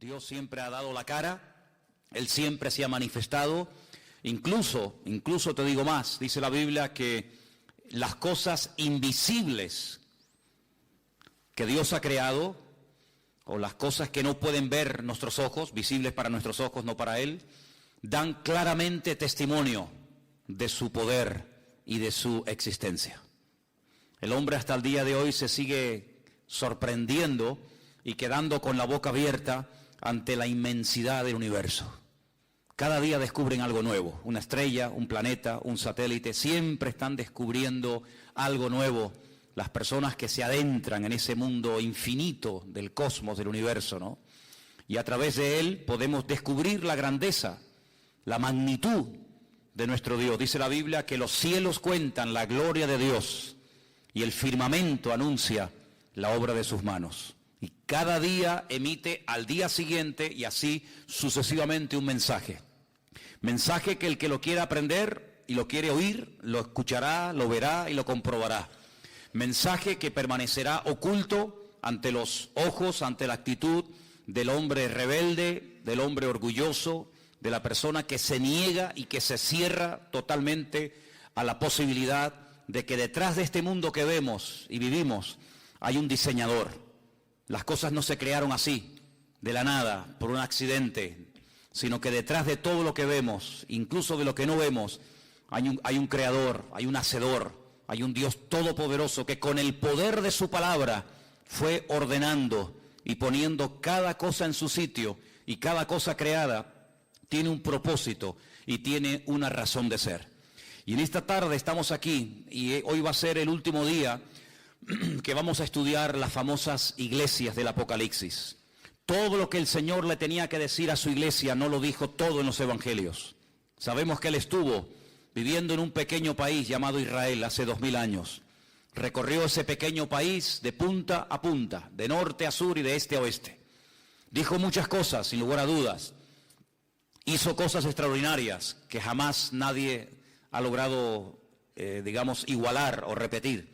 Dios siempre ha dado la cara, Él siempre se ha manifestado, incluso te digo más, dice la Biblia que las cosas invisibles que Dios ha creado, o las cosas que no pueden ver nuestros ojos, visibles para nuestros ojos, no para Él, dan claramente testimonio de su poder y de su existencia. El hombre hasta el día de hoy se sigue sorprendiendo y quedando con la boca abierta ante la inmensidad del universo. Cada día descubren algo nuevo, una estrella, un planeta, un satélite, siempre están descubriendo algo nuevo las personas que se adentran en ese mundo infinito del cosmos, del universo, ¿no? Y a través de él podemos descubrir la grandeza, la magnitud de nuestro Dios. Dice la Biblia que los cielos cuentan la gloria de Dios y el firmamento anuncia la obra de sus manos. Y cada día emite al día siguiente y así sucesivamente un mensaje. Mensaje que el que lo quiera aprender y lo quiere oír, lo escuchará, lo verá y lo comprobará. Mensaje que permanecerá oculto ante los ojos, ante la actitud del hombre rebelde, del hombre orgulloso, de la persona que se niega y que se cierra totalmente a la posibilidad de que detrás de este mundo que vemos y vivimos hay un diseñador. Las cosas no se crearon así, de la nada, por un accidente, sino que detrás de todo lo que vemos, incluso de lo que no vemos, hay un creador, hay un hacedor, hay un Dios todopoderoso que con el poder de su palabra fue ordenando y poniendo cada cosa en su sitio, y cada cosa creada tiene un propósito y tiene una razón de ser. Y en esta tarde estamos aquí y hoy va a ser el último día que vamos a estudiar las famosas iglesias del Apocalipsis. Todo lo que el Señor le tenía que decir a su iglesia no lo dijo todo en los evangelios. Sabemos que Él estuvo viviendo en un pequeño país llamado Israel hace 2000 años. Recorrió ese pequeño país de punta a punta, de norte a sur y de este a oeste. Dijo muchas cosas, sin lugar a dudas. Hizo cosas extraordinarias que jamás nadie ha logrado, igualar o repetir.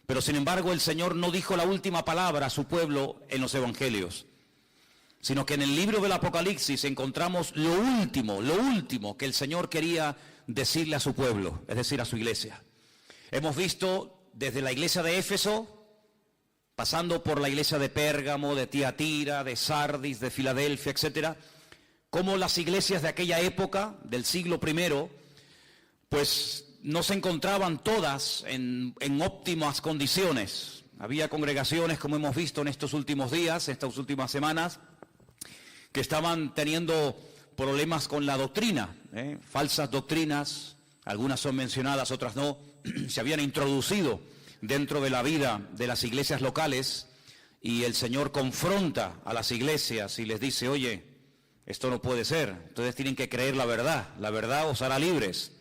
Pero sin embargo el Señor no dijo la última palabra a su pueblo en los evangelios, sino que en el libro del Apocalipsis encontramos lo último que el Señor quería decirle a su pueblo, es decir, a su iglesia. Hemos visto desde la iglesia de Éfeso, pasando por la iglesia de Pérgamo, de Tiatira, de Sardis, de Filadelfia, etcétera, cómo las iglesias de aquella época, del siglo I, pues no se encontraban todas en óptimas condiciones. Había congregaciones, como hemos visto en estos últimos días, estas últimas semanas, que estaban teniendo problemas con la doctrina, falsas doctrinas, algunas son mencionadas, otras no, se habían introducido dentro de la vida de las iglesias locales, y el Señor confronta a las iglesias y les dice: oye, esto no puede ser, ustedes tienen que creer la verdad os hará libres.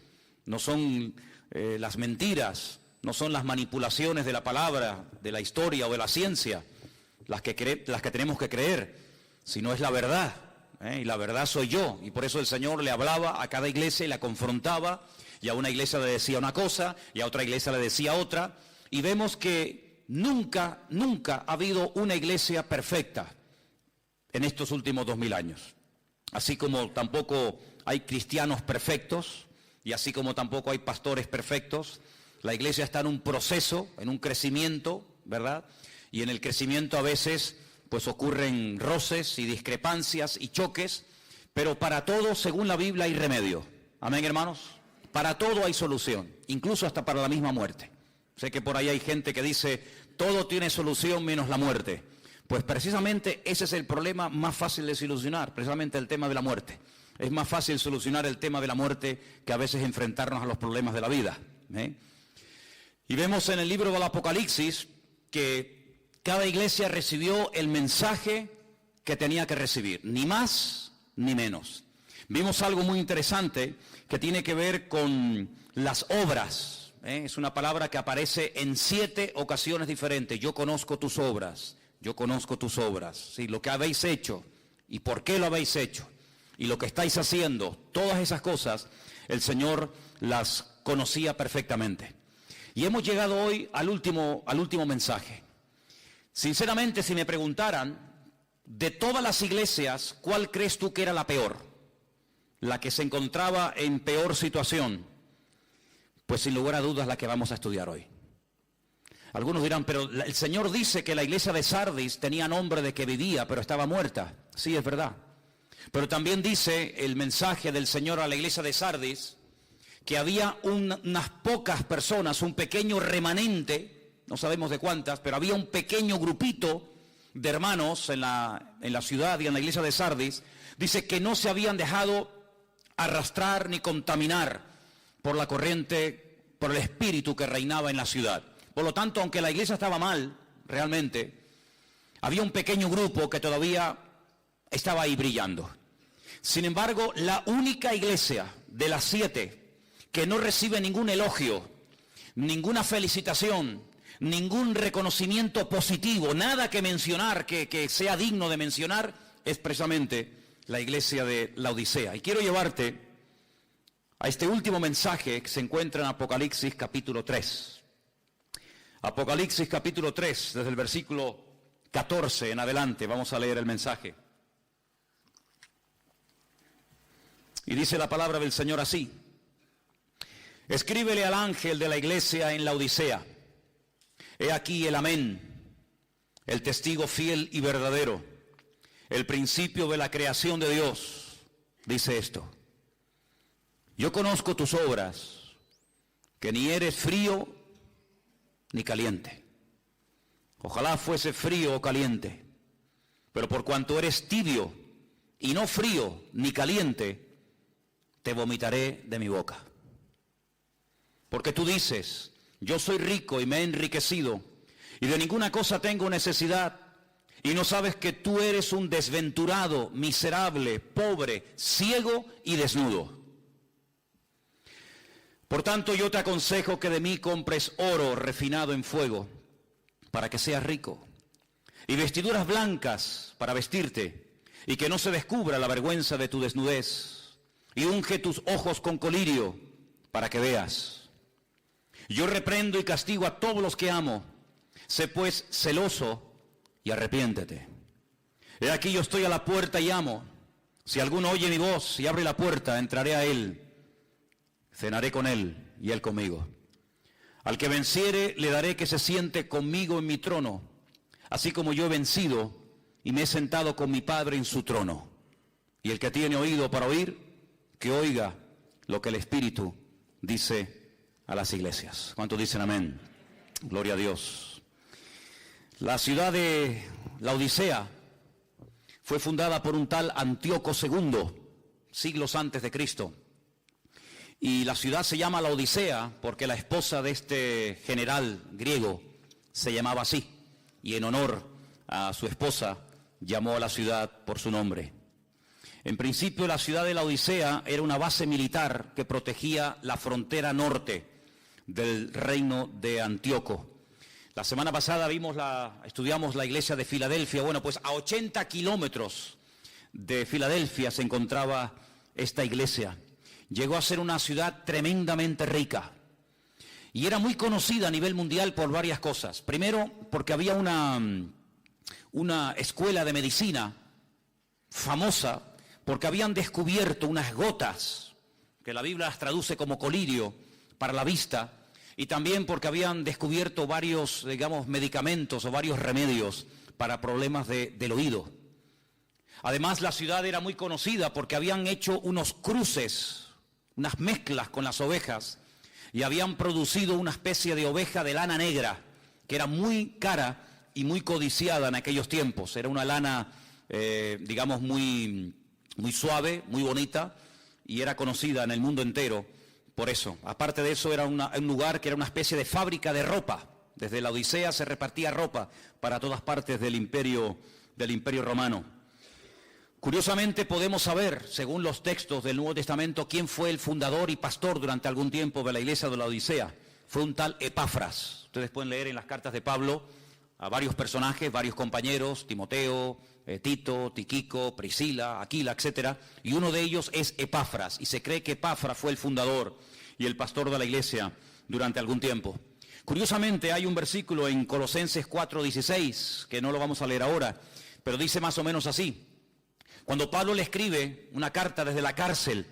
No son las mentiras, no son las manipulaciones de la palabra, de la historia o de la ciencia las que tenemos que creer, sino es la verdad, y la verdad soy yo. Y por eso el Señor le hablaba a cada iglesia y la confrontaba, y a una iglesia le decía una cosa y a otra iglesia le decía otra, y vemos que nunca ha habido una iglesia perfecta en estos últimos 2000 años. Así como tampoco hay cristianos perfectos, y así como tampoco hay pastores perfectos, la iglesia está en un proceso, en un crecimiento, ¿verdad? Y en el crecimiento a veces pues ocurren roces y discrepancias y choques, pero para todo, según la Biblia, hay remedio. Amén, hermanos. Para todo hay solución, incluso hasta para la misma muerte. Sé que por ahí hay gente que dice, todo tiene solución menos la muerte. Pues precisamente ese es el problema más fácil de solucionar, precisamente el tema de la muerte. Es más fácil solucionar el tema de la muerte que a veces enfrentarnos a los problemas de la vida. Y vemos en el libro del Apocalipsis que cada iglesia recibió el mensaje que tenía que recibir, ni más ni menos. Vimos algo muy interesante que tiene que ver con las obras. Es una palabra que aparece en 7 ocasiones diferentes. Yo conozco tus obras, yo conozco tus obras. ¿Sí? Lo que habéis hecho y por qué lo habéis hecho. Y lo que estáis haciendo, todas esas cosas, el Señor las conocía perfectamente. Y hemos llegado hoy al último mensaje. Sinceramente, si me preguntaran de todas las iglesias, ¿cuál crees tú que era la peor? La que se encontraba en peor situación. Pues sin lugar a dudas la que vamos a estudiar hoy. Algunos dirán, pero el Señor dice que la iglesia de Sardis tenía nombre de que vivía, pero estaba muerta. Sí, es verdad. Pero también dice el mensaje del Señor a la iglesia de Sardis que había unas pocas personas, un pequeño remanente, no sabemos de cuántas, pero había un pequeño grupito de hermanos en la ciudad y en la iglesia de Sardis. Dice que no se habían dejado arrastrar ni contaminar por la corriente, por el espíritu que reinaba en la ciudad. Por lo tanto, aunque la iglesia estaba mal, realmente, había un pequeño grupo que todavía estaba ahí brillando. Sin embargo, la única iglesia de las 7 que no recibe ningún elogio, ninguna felicitación, ningún reconocimiento positivo, nada que mencionar, que sea digno de mencionar, es precisamente la iglesia de Laodicea. Y quiero llevarte a este último mensaje que se encuentra en Apocalipsis capítulo 3. Apocalipsis capítulo 3, desde el versículo 14 en adelante, vamos a leer el mensaje. Y dice la palabra del Señor así: escríbele al ángel de la iglesia en Laodicea: he aquí el amén, el testigo fiel y verdadero, el principio de la creación de Dios, dice esto: yo conozco tus obras, que ni eres frío ni caliente. Ojalá fuese frío o caliente, pero por cuanto eres tibio y no frío ni caliente, te vomitaré de mi boca. Porque tú dices: yo soy rico y me he enriquecido, y de ninguna cosa tengo necesidad, y no sabes que tú eres un desventurado, miserable, pobre, ciego y desnudo. Por tanto, yo te aconsejo que de mí compres oro refinado en fuego, para que seas rico, y vestiduras blancas para vestirte, y que no se descubra la vergüenza de tu desnudez, y unge tus ojos con colirio, para que veas. Yo reprendo y castigo a todos los que amo. Sé pues celoso y arrepiéntete. He aquí yo estoy a la puerta y llamo. Si alguno oye mi voz y abre la puerta, entraré a él, cenaré con él y él conmigo. Al que venciere le daré que se siente conmigo en mi trono, así como yo he vencido y me he sentado con mi Padre en su trono. Y el que tiene oído para oír, que oiga lo que el Espíritu dice a las iglesias. ¿Cuántos dicen amén? Gloria a Dios. La ciudad de Laodicea fue fundada por un tal Antíoco II, siglos antes de Cristo. Y la ciudad se llama Laodicea porque la esposa de este general griego se llamaba así. Y en honor a su esposa llamó a la ciudad por su nombre. En principio, la ciudad de Laodicea era una base militar que protegía la frontera norte del reino de Antíoco. La semana pasada estudiamos la iglesia de Filadelfia. Bueno, pues a 80 kilómetros de Filadelfia se encontraba esta iglesia. Llegó a ser una ciudad tremendamente rica y era muy conocida a nivel mundial por varias cosas. Primero, porque había una escuela de medicina famosa, porque habían descubierto unas gotas, que la Biblia las traduce como colirio, para la vista, y también porque habían descubierto varios, medicamentos o varios remedios para problemas del oído. Además, la ciudad era muy conocida porque habían hecho unos cruces, unas mezclas con las ovejas, y habían producido una especie de oveja de lana negra, que era muy cara y muy codiciada en aquellos tiempos. Era una lana, muy suave, muy bonita, y era conocida en el mundo entero por eso. Aparte de eso, era un lugar que era una especie de fábrica de ropa. Desde la Odisea se repartía ropa para todas partes del imperio romano. Curiosamente podemos saber, según los textos del Nuevo Testamento, quién fue el fundador y pastor durante algún tiempo de la iglesia de la Odisea. Fue un tal Epafras. Ustedes pueden leer en las cartas de Pablo a varios personajes, varios compañeros: Timoteo, Tito, Tiquico, Priscila, Aquila, etc. Y uno de ellos es Epafras, y se cree que Epafras fue el fundador y el pastor de la iglesia durante algún tiempo. Curiosamente hay un versículo en Colosenses 4:16, que no lo vamos a leer ahora, pero dice más o menos así. Cuando Pablo le escribe una carta desde la cárcel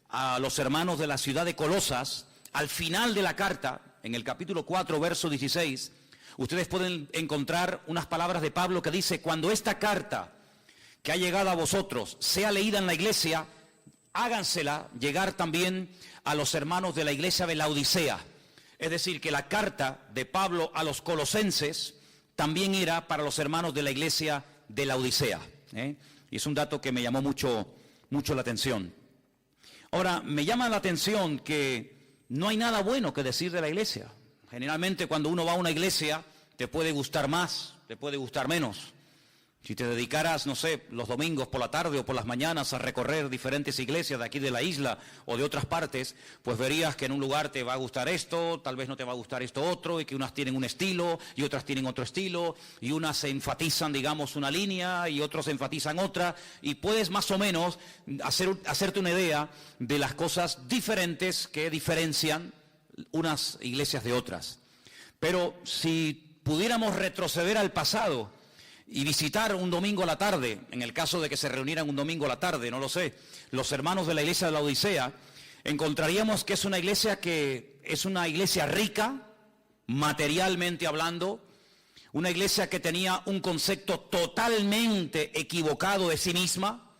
a los hermanos de la ciudad de Colosas, al final de la carta, en el capítulo 4, verso 16, ustedes pueden encontrar unas palabras de Pablo que dice: cuando esta carta que ha llegado a vosotros sea leída en la iglesia, hágansela llegar también a los hermanos de la iglesia de Laodicea. Es decir, que la carta de Pablo a los colosenses también era para los hermanos de la iglesia de Laodicea. Y es un dato que me llamó mucho la atención. Ahora, me llama la atención que no hay nada bueno que decir de la iglesia. Generalmente cuando uno va a una iglesia, te puede gustar más, te puede gustar menos. Si te dedicaras, no sé, los domingos por la tarde o por las mañanas a recorrer diferentes iglesias de aquí de la isla o de otras partes, pues verías que en un lugar te va a gustar esto, tal vez no te va a gustar esto otro, y que unas tienen un estilo y otras tienen otro estilo, y unas se enfatizan, digamos, una línea y otros enfatizan otra, y puedes más o menos hacerte una idea de las cosas diferentes que diferencian unas iglesias de otras. Pero si pudiéramos retroceder al pasado y visitar un domingo a la tarde, en el caso de que se reunieran un domingo a la tarde, no lo sé, los hermanos de la iglesia de la Odisea, encontraríamos que es una iglesia rica, materialmente hablando, una iglesia que tenía un concepto totalmente equivocado de sí misma,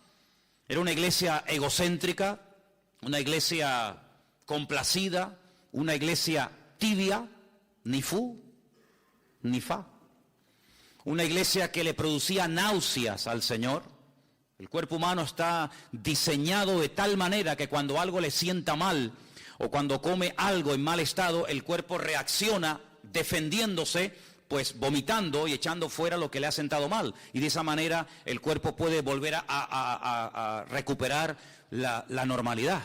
era una iglesia egocéntrica, una iglesia complacida, una iglesia tibia, ni fu, ni fa. Una iglesia que le producía náuseas al Señor. El cuerpo humano está diseñado de tal manera que cuando algo le sienta mal o cuando come algo en mal estado, el cuerpo reacciona defendiéndose, pues vomitando y echando fuera lo que le ha sentado mal. Y de esa manera el cuerpo puede volver a recuperar la normalidad.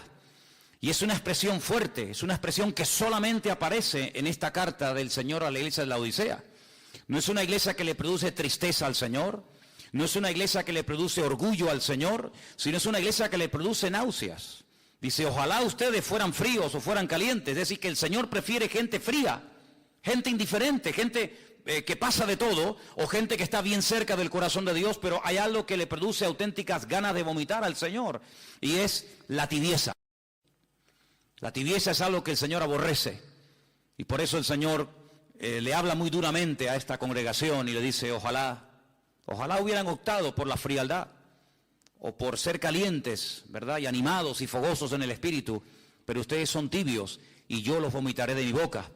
Y es una expresión fuerte, es una expresión que solamente aparece en esta carta del Señor a la iglesia de la Odisea. No es una iglesia que le produce tristeza al Señor, no es una iglesia que le produce orgullo al Señor, sino es una iglesia que le produce náuseas. Dice, ojalá ustedes fueran fríos o fueran calientes, es decir, que el Señor prefiere gente fría, gente indiferente, gente que pasa de todo, o gente que está bien cerca del corazón de Dios, pero hay algo que le produce auténticas ganas de vomitar al Señor, y es la tibieza. La tibieza es algo que el Señor aborrece, y por eso el Señor le habla muy duramente a esta congregación y le dice, ojalá hubieran optado por la frialdad o por ser calientes, ¿verdad? Y animados y fogosos en el espíritu, pero ustedes son tibios y yo los vomitaré de mi boca.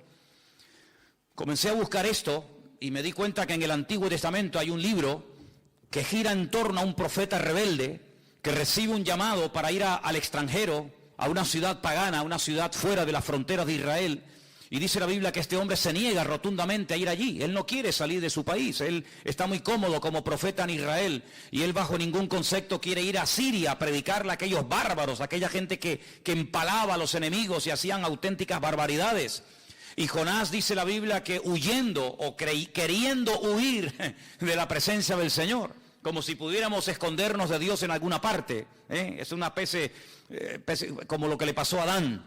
Comencé a buscar esto y me di cuenta que en el Antiguo Testamento hay un libro que gira en torno a un profeta rebelde que recibe un llamado para ir al extranjero, a una ciudad pagana, a una ciudad fuera de las fronteras de Israel. Y dice la Biblia que este hombre se niega rotundamente a ir allí. Él no quiere salir de su país. Él está muy cómodo como profeta en Israel. Y él bajo ningún concepto quiere ir a Siria a predicarle a aquellos bárbaros, a aquella gente que empalaba a los enemigos y hacían auténticas barbaridades. Y Jonás, dice la Biblia, que huyendo o queriendo huir de la presencia del Señor, como si pudiéramos escondernos de Dios en alguna parte. Es una especie como lo que le pasó a Adán,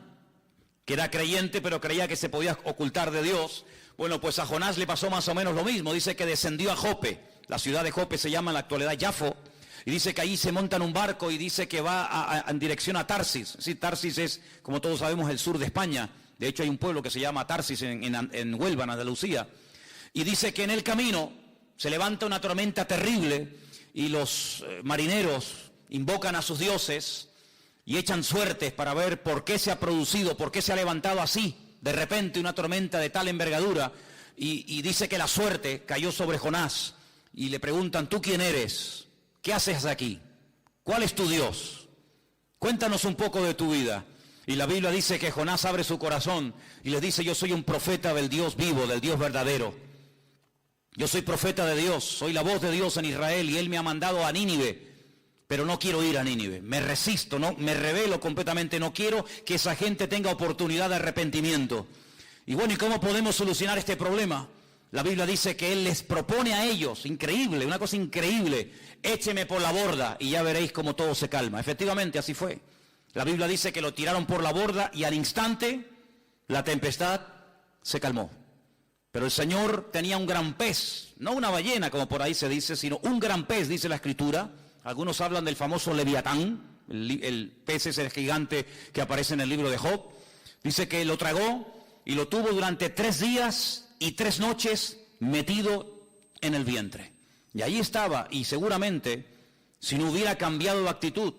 que era creyente pero creía que se podía ocultar de Dios. Bueno, pues a Jonás le pasó más o menos lo mismo. Dice que descendió a Jope, la ciudad de Jope se llama en la actualidad Jafo, y dice que allí se monta en un barco y dice que va en dirección a Tarsis. Sí, Tarsis es, como todos sabemos, el sur de España. De hecho hay un pueblo que se llama Tarsis en Huelva, en Andalucía. Y dice que en el camino se levanta una tormenta terrible y los marineros invocan a sus dioses y echan suertes para ver por qué se ha producido, por qué se ha levantado así de repente una tormenta de tal envergadura, y dice que la suerte cayó sobre Jonás y le preguntan, ¿tú quién eres? ¿Qué haces aquí? ¿Cuál es tu Dios? Cuéntanos un poco de tu vida. Y la Biblia dice que Jonás abre su corazón y les dice, yo soy un profeta del Dios vivo, del Dios verdadero. Yo soy profeta de Dios, soy la voz de Dios en Israel y Él me ha mandado a Nínive. Pero no quiero ir a Nínive, me resisto, no, me rebelo completamente, no quiero que esa gente tenga oportunidad de arrepentimiento. Y bueno, ¿y cómo podemos solucionar este problema? La Biblia dice que Él les propone a ellos, increíble, una cosa increíble, écheme por la borda y ya veréis cómo todo se calma. Efectivamente, así fue. La Biblia dice que lo tiraron por la borda y al instante la tempestad se calmó. Pero el Señor tenía un gran pez, no una ballena como por ahí se dice, sino un gran pez, dice la Escritura. Algunos hablan del famoso Leviatán, el pez ese gigante que aparece en el libro de Job. Dice que lo tragó y lo tuvo durante 3 días y 3 noches metido en el vientre. Y ahí estaba, y seguramente, si no hubiera cambiado de actitud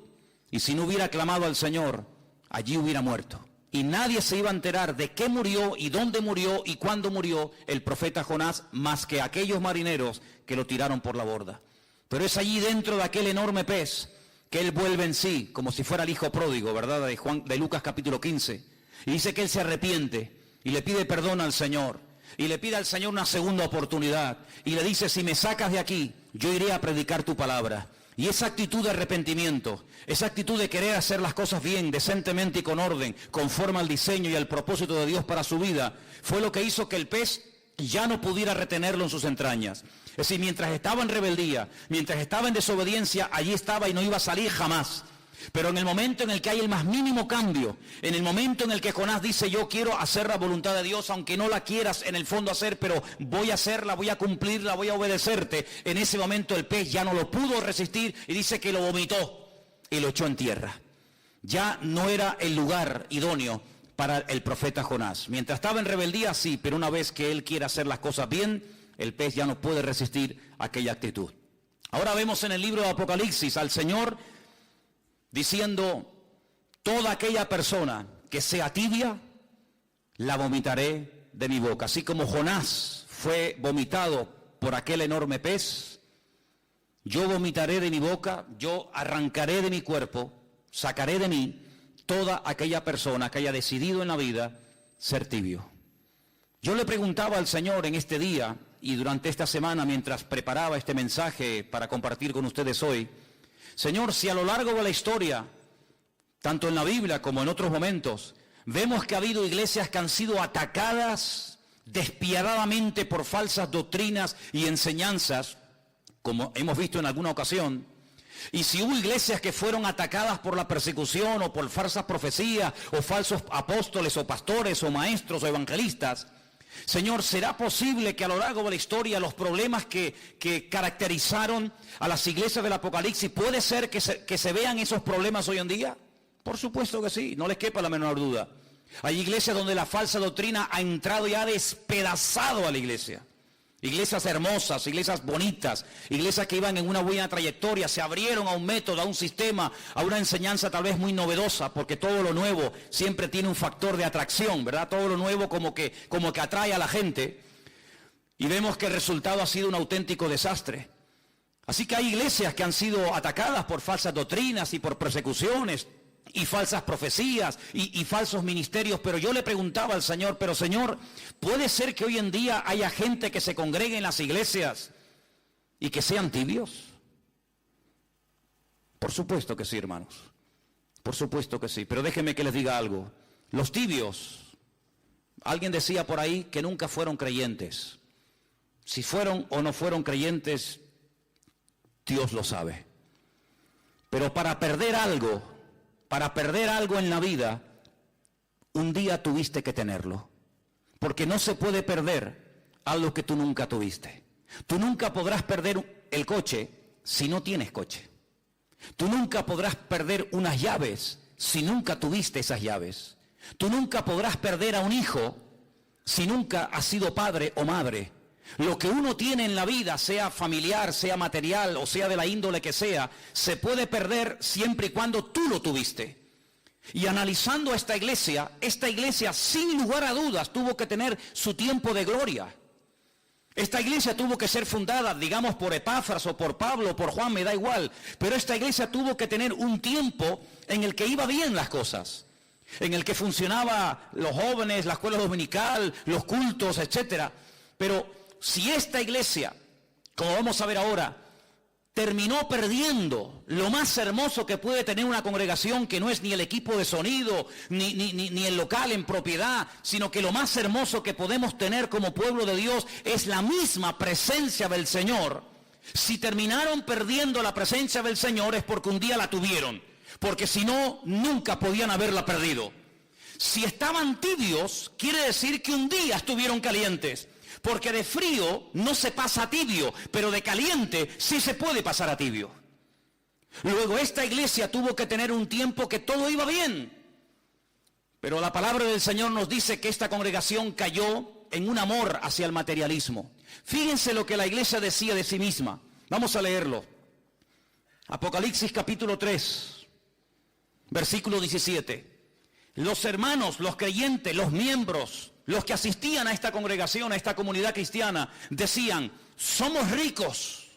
y si no hubiera clamado al Señor, allí hubiera muerto. Y nadie se iba a enterar de qué murió y dónde murió y cuándo murió el profeta Jonás, más que aquellos marineros que lo tiraron por la borda. Pero es allí dentro de aquel enorme pez que él vuelve en sí, como si fuera el hijo pródigo, ¿verdad? De Lucas capítulo 15. Y dice que él se arrepiente y le pide perdón al Señor. Y le pide al Señor una segunda oportunidad. Y le dice, si me sacas de aquí, yo iré a predicar tu palabra. Y esa actitud de arrepentimiento, esa actitud de querer hacer las cosas bien, decentemente y con orden, conforme al diseño y al propósito de Dios para su vida, fue lo que hizo que el pez ya no pudiera retenerlo en sus entrañas. Es decir, mientras estaba en rebeldía, mientras estaba en desobediencia, allí estaba y no iba a salir jamás. Pero en el momento en el que hay el más mínimo cambio, en el momento en el que Jonás dice, yo quiero hacer la voluntad de Dios, aunque no la quieras en el fondo hacer, pero voy a hacerla, voy a cumplirla, voy a obedecerte, en ese momento el pez ya no lo pudo resistir y dice que lo vomitó y lo echó en tierra. Ya no era el lugar idóneo para el profeta Jonás. Mientras estaba en rebeldía, sí, pero una vez que él quiere hacer las cosas bien, el pez ya no puede resistir aquella actitud. Ahora vemos en el libro de Apocalipsis al Señor diciendo, toda aquella persona que sea tibia, la vomitaré de mi boca. Así como Jonás fue vomitado por aquel enorme pez, yo vomitaré de mi boca, yo arrancaré de mi cuerpo, sacaré de mí toda aquella persona que haya decidido en la vida ser tibio. Yo le preguntaba al Señor en este día y durante esta semana mientras preparaba este mensaje para compartir con ustedes hoy, Señor, si a lo largo de la historia, tanto en la Biblia como en otros momentos, vemos que ha habido iglesias que han sido atacadas despiadadamente por falsas doctrinas y enseñanzas, como hemos visto en alguna ocasión, y si hubo iglesias que fueron atacadas por la persecución o por falsas profecías o falsos apóstoles o pastores o maestros o evangelistas, Señor, ¿será posible que a lo largo de la historia los problemas que caracterizaron a las iglesias del Apocalipsis, puede ser que se vean esos problemas hoy en día? Por supuesto que sí, no les quepa la menor duda. Hay iglesias donde la falsa doctrina ha entrado y ha despedazado a la iglesia. Iglesias hermosas, iglesias bonitas, iglesias que iban en una buena trayectoria, se abrieron a un método, a un sistema, a una enseñanza tal vez muy novedosa, porque todo lo nuevo siempre tiene un factor de atracción, ¿verdad? Todo lo nuevo como que atrae a la gente, y vemos que el resultado ha sido un auténtico desastre. Así que hay iglesias que han sido atacadas por falsas doctrinas y por persecuciones, y falsas profecías y falsos ministerios, pero yo le preguntaba al Señor, pero Señor, ¿puede ser que hoy en día haya gente que se congregue en las iglesias y que sean tibios? Por supuesto que sí, hermanos, por supuesto que sí, pero déjenme que les diga algo. Los tibios, alguien decía por ahí que nunca fueron creyentes. Si fueron o no fueron creyentes, Dios lo sabe. Pero para perder algo en la vida, un día tuviste que tenerlo. Porque no se puede perder algo que tú nunca tuviste. Tú nunca podrás perder el coche si no tienes coche. Tú nunca podrás perder unas llaves si nunca tuviste esas llaves. Tú nunca podrás perder a un hijo si nunca has sido padre o madre. Lo que uno tiene en la vida, sea familiar, sea material o sea de la índole que sea, se puede perder siempre y cuando tú lo tuviste. Y analizando esta iglesia sin lugar a dudas tuvo que tener su tiempo de gloria. Esta iglesia tuvo que ser fundada, digamos, por Epafras o por Pablo o por Juan, me da igual, pero esta iglesia tuvo que tener un tiempo en el que iba bien las cosas, en el que funcionaba los jóvenes, la escuela dominical, los cultos, etcétera. Pero si esta iglesia, como vamos a ver ahora, terminó perdiendo lo más hermoso que puede tener una congregación, que no es ni el equipo de sonido, ni el local en propiedad, sino que lo más hermoso que podemos tener como pueblo de Dios es la misma presencia del Señor. Si terminaron perdiendo la presencia del Señor es porque un día la tuvieron, porque si no, nunca podían haberla perdido. Si estaban tibios, quiere decir que un día estuvieron calientes. Porque de frío no se pasa a tibio, pero de caliente sí se puede pasar a tibio. Luego esta iglesia tuvo que tener un tiempo que todo iba bien. Pero la palabra del Señor nos dice que esta congregación cayó en un amor hacia el materialismo. Fíjense lo que la iglesia decía de sí misma. Vamos a leerlo. Apocalipsis capítulo 3, versículo 17. Los hermanos, los creyentes, los miembros, los que asistían a esta congregación, a esta comunidad cristiana, decían, somos ricos,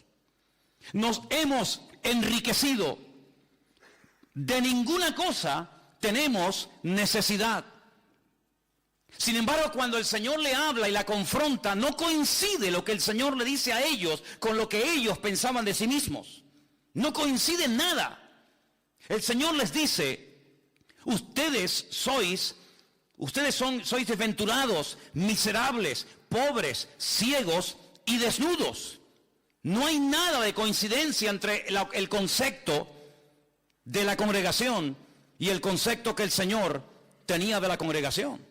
nos hemos enriquecido, de ninguna cosa tenemos necesidad. Sin embargo, cuando el Señor le habla y la confronta, no coincide lo que el Señor le dice a ellos con lo que ellos pensaban de sí mismos. No coincide en nada. El Señor les dice, ustedes sois desventurados, miserables, pobres, ciegos y desnudos. No hay nada de coincidencia entre el concepto de la congregación y el concepto que el Señor tenía de la congregación.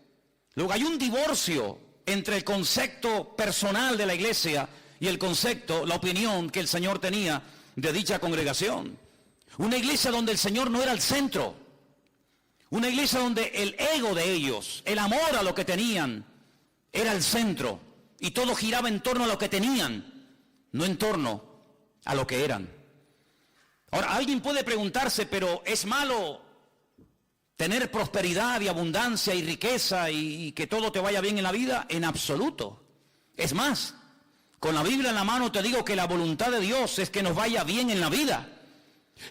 Luego hay un divorcio entre el concepto personal de la iglesia y el concepto, la opinión que el Señor tenía de dicha congregación. Una iglesia donde el Señor no era el centro. Una iglesia donde el ego de ellos, el amor a lo que tenían, era el centro. Y todo giraba en torno a lo que tenían, no en torno a lo que eran. Ahora, alguien puede preguntarse, pero ¿es malo tener prosperidad y abundancia y riqueza y que todo te vaya bien en la vida? En absoluto. Es más, con la Biblia en la mano te digo que la voluntad de Dios es que nos vaya bien en la vida.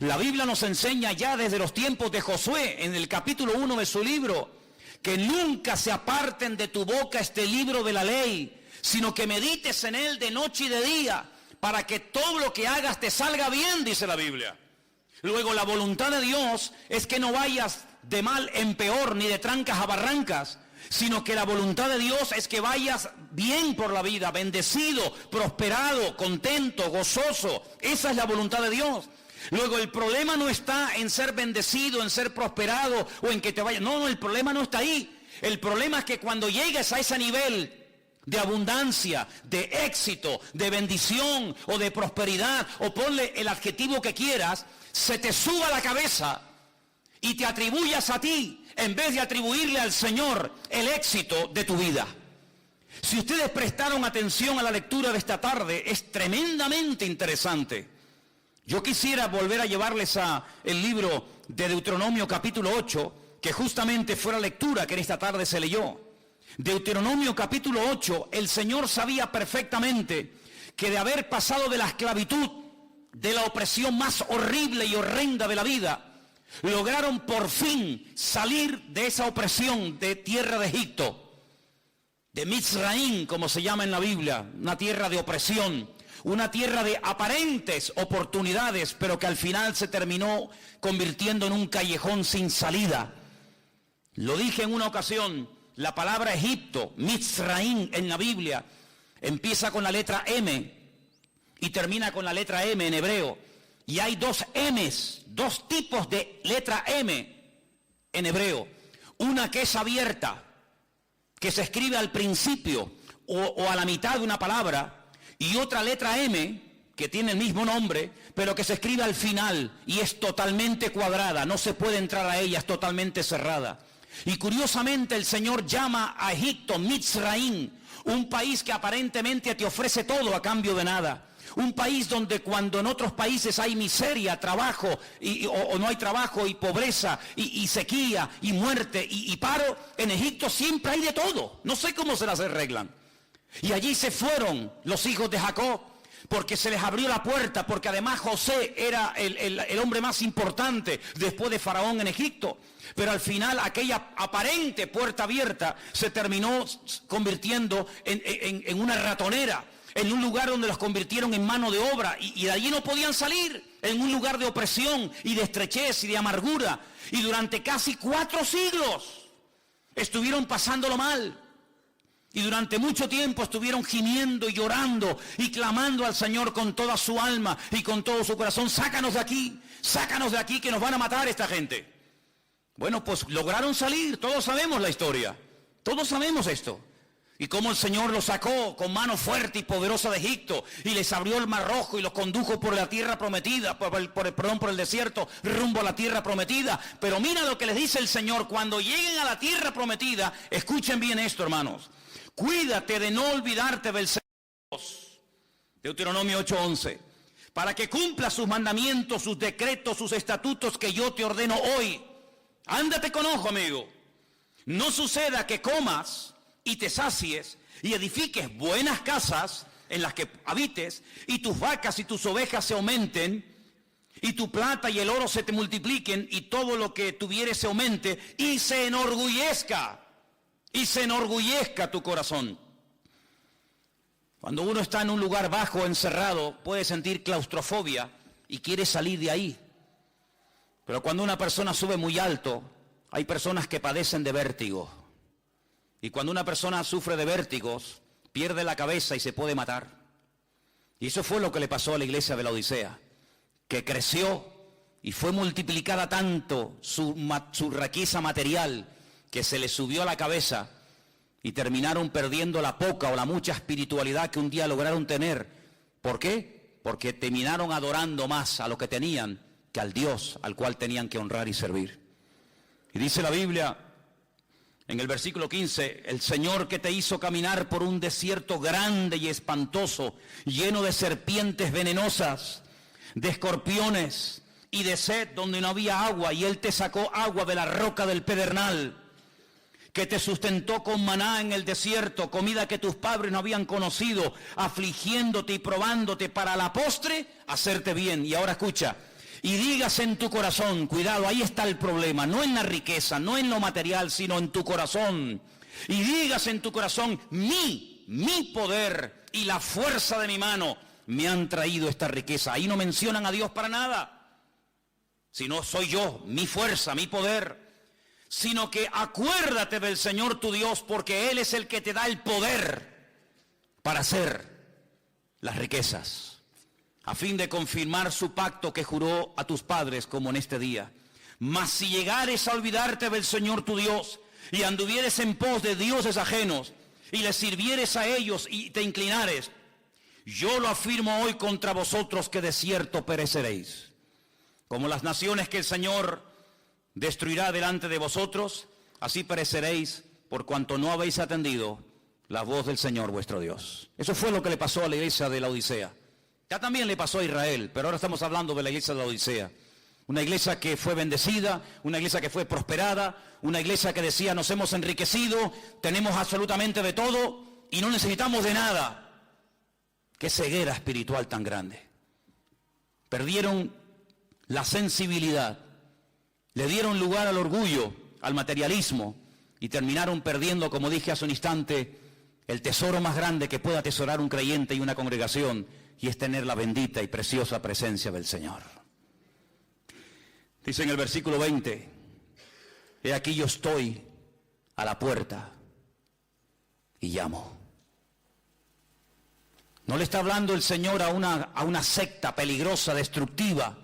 La Biblia nos enseña ya desde los tiempos de Josué, en el capítulo 1 de su libro, que nunca se aparten de tu boca este libro de la ley, sino que medites en él de noche y de día, para que todo lo que hagas te salga bien, dice la Biblia. Luego, la voluntad de Dios es que no vayas de mal en peor, ni de trancas a barrancas, sino que la voluntad de Dios es que vayas bien por la vida, bendecido, prosperado, contento, gozoso. Esa es la voluntad de Dios. Luego, el problema no está en ser bendecido, en ser prosperado o en que te vaya. No, el problema no está ahí. El problema es que cuando llegues a ese nivel de abundancia, de éxito, de bendición o de prosperidad, o ponle el adjetivo que quieras, se te suba la cabeza y te atribuyas a ti en vez de atribuirle al Señor el éxito de tu vida. Si ustedes prestaron atención a la lectura de esta tarde, es tremendamente interesante. Yo quisiera volver a llevarles a el libro de Deuteronomio capítulo 8, que justamente fue la lectura que en esta tarde se leyó. Deuteronomio capítulo 8, el Señor sabía perfectamente que de haber pasado de la esclavitud, de la opresión más horrible y horrenda de la vida, lograron por fin salir de esa opresión de tierra de Egipto, de Mizraim, como se llama en la Biblia, una tierra de opresión. Una tierra de aparentes oportunidades, pero que al final se terminó convirtiendo en un callejón sin salida. Lo dije en una ocasión, la palabra Egipto, Mizraim en la Biblia, empieza con la letra M y termina con la letra M en hebreo. Y hay dos M's, dos tipos de letra M en hebreo. Una que es abierta, que se escribe al principio o a la mitad de una palabra, y otra letra M, que tiene el mismo nombre, pero que se escribe al final y es totalmente cuadrada, no se puede entrar a ella, es totalmente cerrada. Y curiosamente el Señor llama a Egipto Mizraim, un país que aparentemente te ofrece todo a cambio de nada. Un país donde cuando en otros países hay miseria, trabajo, o no hay trabajo, y pobreza, y sequía, y muerte, y paro, en Egipto siempre hay de todo. No sé cómo se las arreglan. Y allí se fueron los hijos de Jacob, porque se les abrió la puerta, porque además José era el hombre más importante después de Faraón en Egipto. Pero al final aquella aparente puerta abierta se terminó convirtiendo en una ratonera, en un lugar donde los convirtieron en mano de obra, y de allí no podían salir, en un lugar de opresión y de estrechez y de amargura. Y durante casi 4 siglos estuvieron pasándolo mal. Y durante mucho tiempo estuvieron gimiendo y llorando y clamando al Señor con toda su alma y con todo su corazón. Sácanos de aquí que nos van a matar esta gente. Bueno, pues lograron salir, todos sabemos la historia, todos sabemos esto. Y cómo el Señor los sacó con mano fuerte y poderosa de Egipto, y les abrió el mar rojo y los condujo por la tierra prometida, por el desierto, rumbo a la tierra prometida. Pero mira lo que les dice el Señor: cuando lleguen a la tierra prometida, escuchen bien esto, hermanos, cuídate de no olvidarte del Señor. Deuteronomio 8:11, para que cumpla sus mandamientos, sus decretos, sus estatutos que yo te ordeno hoy. Ándate con ojo, amigo. No suceda que comas y te sacies y edifiques buenas casas en las que habites, y tus vacas y tus ovejas se aumenten, y tu plata y el oro se te multipliquen, y todo lo que tuvieres se aumente, y se enorgullezca tu corazón. Cuando uno está en un lugar bajo, encerrado, puede sentir claustrofobia y quiere salir de ahí. Pero cuando una persona sube muy alto, hay personas que padecen de vértigo. Y cuando una persona sufre de vértigos, pierde la cabeza y se puede matar. Y eso fue lo que le pasó a la iglesia de la Odisea, que creció y fue multiplicada tanto su riqueza material, que se le subió a la cabeza y terminaron perdiendo la poca o la mucha espiritualidad que un día lograron tener. ¿Por qué? Porque terminaron adorando más a lo que tenían que al Dios al cual tenían que honrar y servir. Y dice la Biblia en el versículo 15, el Señor que te hizo caminar por un desierto grande y espantoso, lleno de serpientes venenosas, de escorpiones y de sed donde no había agua, y Él te sacó agua de la roca del pedernal, que te sustentó con maná en el desierto, comida que tus padres no habían conocido, afligiéndote y probándote para la postre hacerte bien. Y ahora escucha: y digas en tu corazón, cuidado, ahí está el problema, no en la riqueza, no en lo material, sino en tu corazón. Y digas en tu corazón, mi poder y la fuerza de mi mano me han traído esta riqueza. Ahí no mencionan a Dios para nada, sino soy yo, mi fuerza, mi poder. Sino que acuérdate del Señor tu Dios, porque Él es el que te da el poder para hacer las riquezas, a fin de confirmar su pacto que juró a tus padres, como en este día. Mas si llegares a olvidarte del Señor tu Dios, y anduvieres en pos de dioses ajenos, y les sirvieres a ellos y te inclinares, yo lo afirmo hoy contra vosotros, que de cierto pereceréis. Como las naciones que el Señor destruirá delante de vosotros, así pereceréis, por cuanto no habéis atendido la voz del Señor vuestro Dios. Eso fue lo que le pasó a la iglesia de la Odisea. Ya también le pasó a Israel, pero ahora estamos hablando de la iglesia de la Odisea. Una iglesia que fue bendecida, una iglesia que fue prosperada, una iglesia que decía: nos hemos enriquecido, tenemos absolutamente de todo y no necesitamos de nada. Qué ceguera espiritual tan grande. Perdieron la sensibilidad, le dieron lugar al orgullo, al materialismo, y terminaron perdiendo, como dije hace un instante, el tesoro más grande que pueda atesorar un creyente y una congregación, y es tener la bendita y preciosa presencia del Señor. Dice en el versículo 20, he aquí yo estoy a la puerta y llamo. No le está hablando el Señor a una secta peligrosa, destructiva.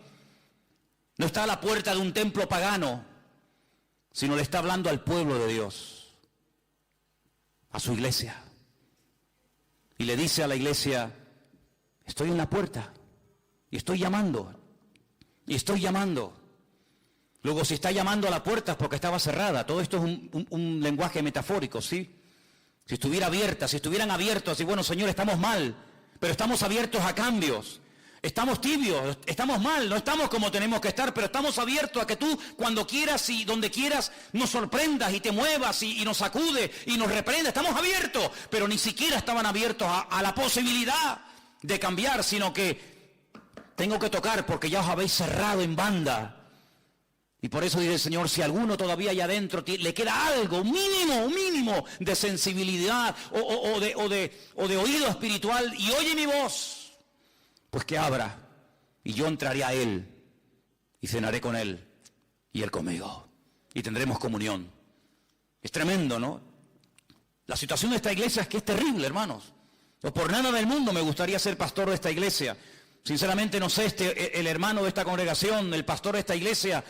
No está a la puerta de un templo pagano, sino le está hablando al pueblo de Dios, a su iglesia. Y le dice a la iglesia: estoy en la puerta y estoy llamando, y estoy llamando. Luego, si está llamando a la puerta es porque estaba cerrada. Todo esto es un lenguaje metafórico, ¿sí? Si estuviera abierta, si estuvieran abiertos, y bueno, Señor, estamos mal, pero estamos abiertos a cambios. Estamos tibios, estamos mal, no estamos como tenemos que estar, pero estamos abiertos a que tú, cuando quieras y donde quieras, nos sorprendas y te muevas y nos sacude y nos reprenda. Estamos abiertos, pero ni siquiera estaban abiertos a la posibilidad de cambiar, sino que tengo que tocar porque ya os habéis cerrado en banda. Y por eso dice el Señor: si alguno todavía allá adentro le queda algo, un mínimo de sensibilidad o de oído espiritual, y oye mi voz, pues que abra, y yo entraré a él y cenaré con él y él conmigo, y tendremos comunión. Es tremendo, ¿no? La situación de esta iglesia es que es terrible, hermanos. No por nada del mundo me gustaría ser pastor de esta iglesia. Sinceramente no sé, el hermano de esta congregación, el pastor de esta iglesia,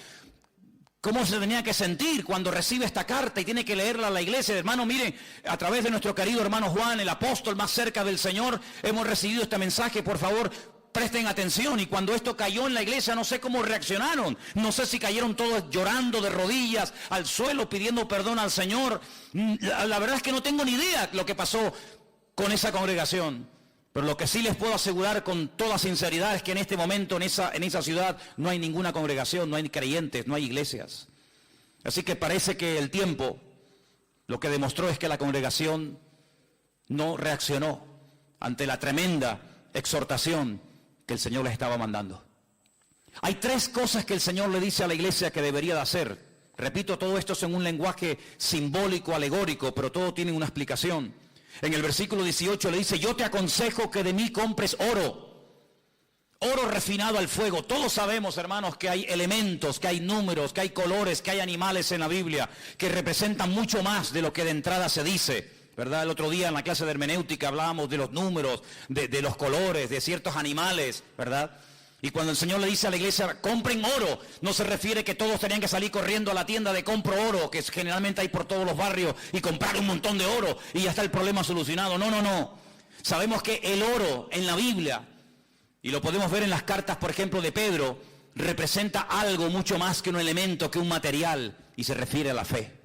¿Cómo se tenía que sentir cuando recibe esta carta y tiene que leerla a la iglesia? Hermano, miren, a través de nuestro querido hermano Juan, el apóstol más cerca del Señor, hemos recibido este mensaje. Por favor, presten atención. Y cuando esto cayó en la iglesia, no sé cómo reaccionaron. No sé si cayeron todos llorando de rodillas al suelo, pidiendo perdón al Señor. La verdad es que no tengo ni idea lo que pasó con esa congregación. Pero lo que sí les puedo asegurar con toda sinceridad es que en este momento en esa ciudad no hay ninguna congregación, no hay creyentes, no hay iglesias. Así que parece que el tiempo lo que demostró es que la congregación no reaccionó ante la tremenda exhortación que el Señor les estaba mandando. Hay 3 cosas que el Señor le dice a la iglesia que debería de hacer. Repito, todo esto es en un lenguaje simbólico, alegórico, pero todo tiene una explicación. En el versículo 18 le dice: yo te aconsejo que de mí compres oro refinado al fuego. Todos sabemos, hermanos, que hay elementos, que hay números, que hay colores, que hay animales en la Biblia que representan mucho más de lo que de entrada se dice, ¿verdad? El otro día en la clase de hermenéutica hablábamos de los números, de los colores, de ciertos animales, ¿verdad? Y cuando el Señor le dice a la iglesia, compren oro, no se refiere que todos tenían que salir corriendo a la tienda de compro oro, que generalmente hay por todos los barrios, y comprar un montón de oro y ya está el problema solucionado. No. Sabemos que el oro en la Biblia, y lo podemos ver en las cartas, por ejemplo, de Pedro, representa algo mucho más que un elemento, que un material, y se refiere a la fe.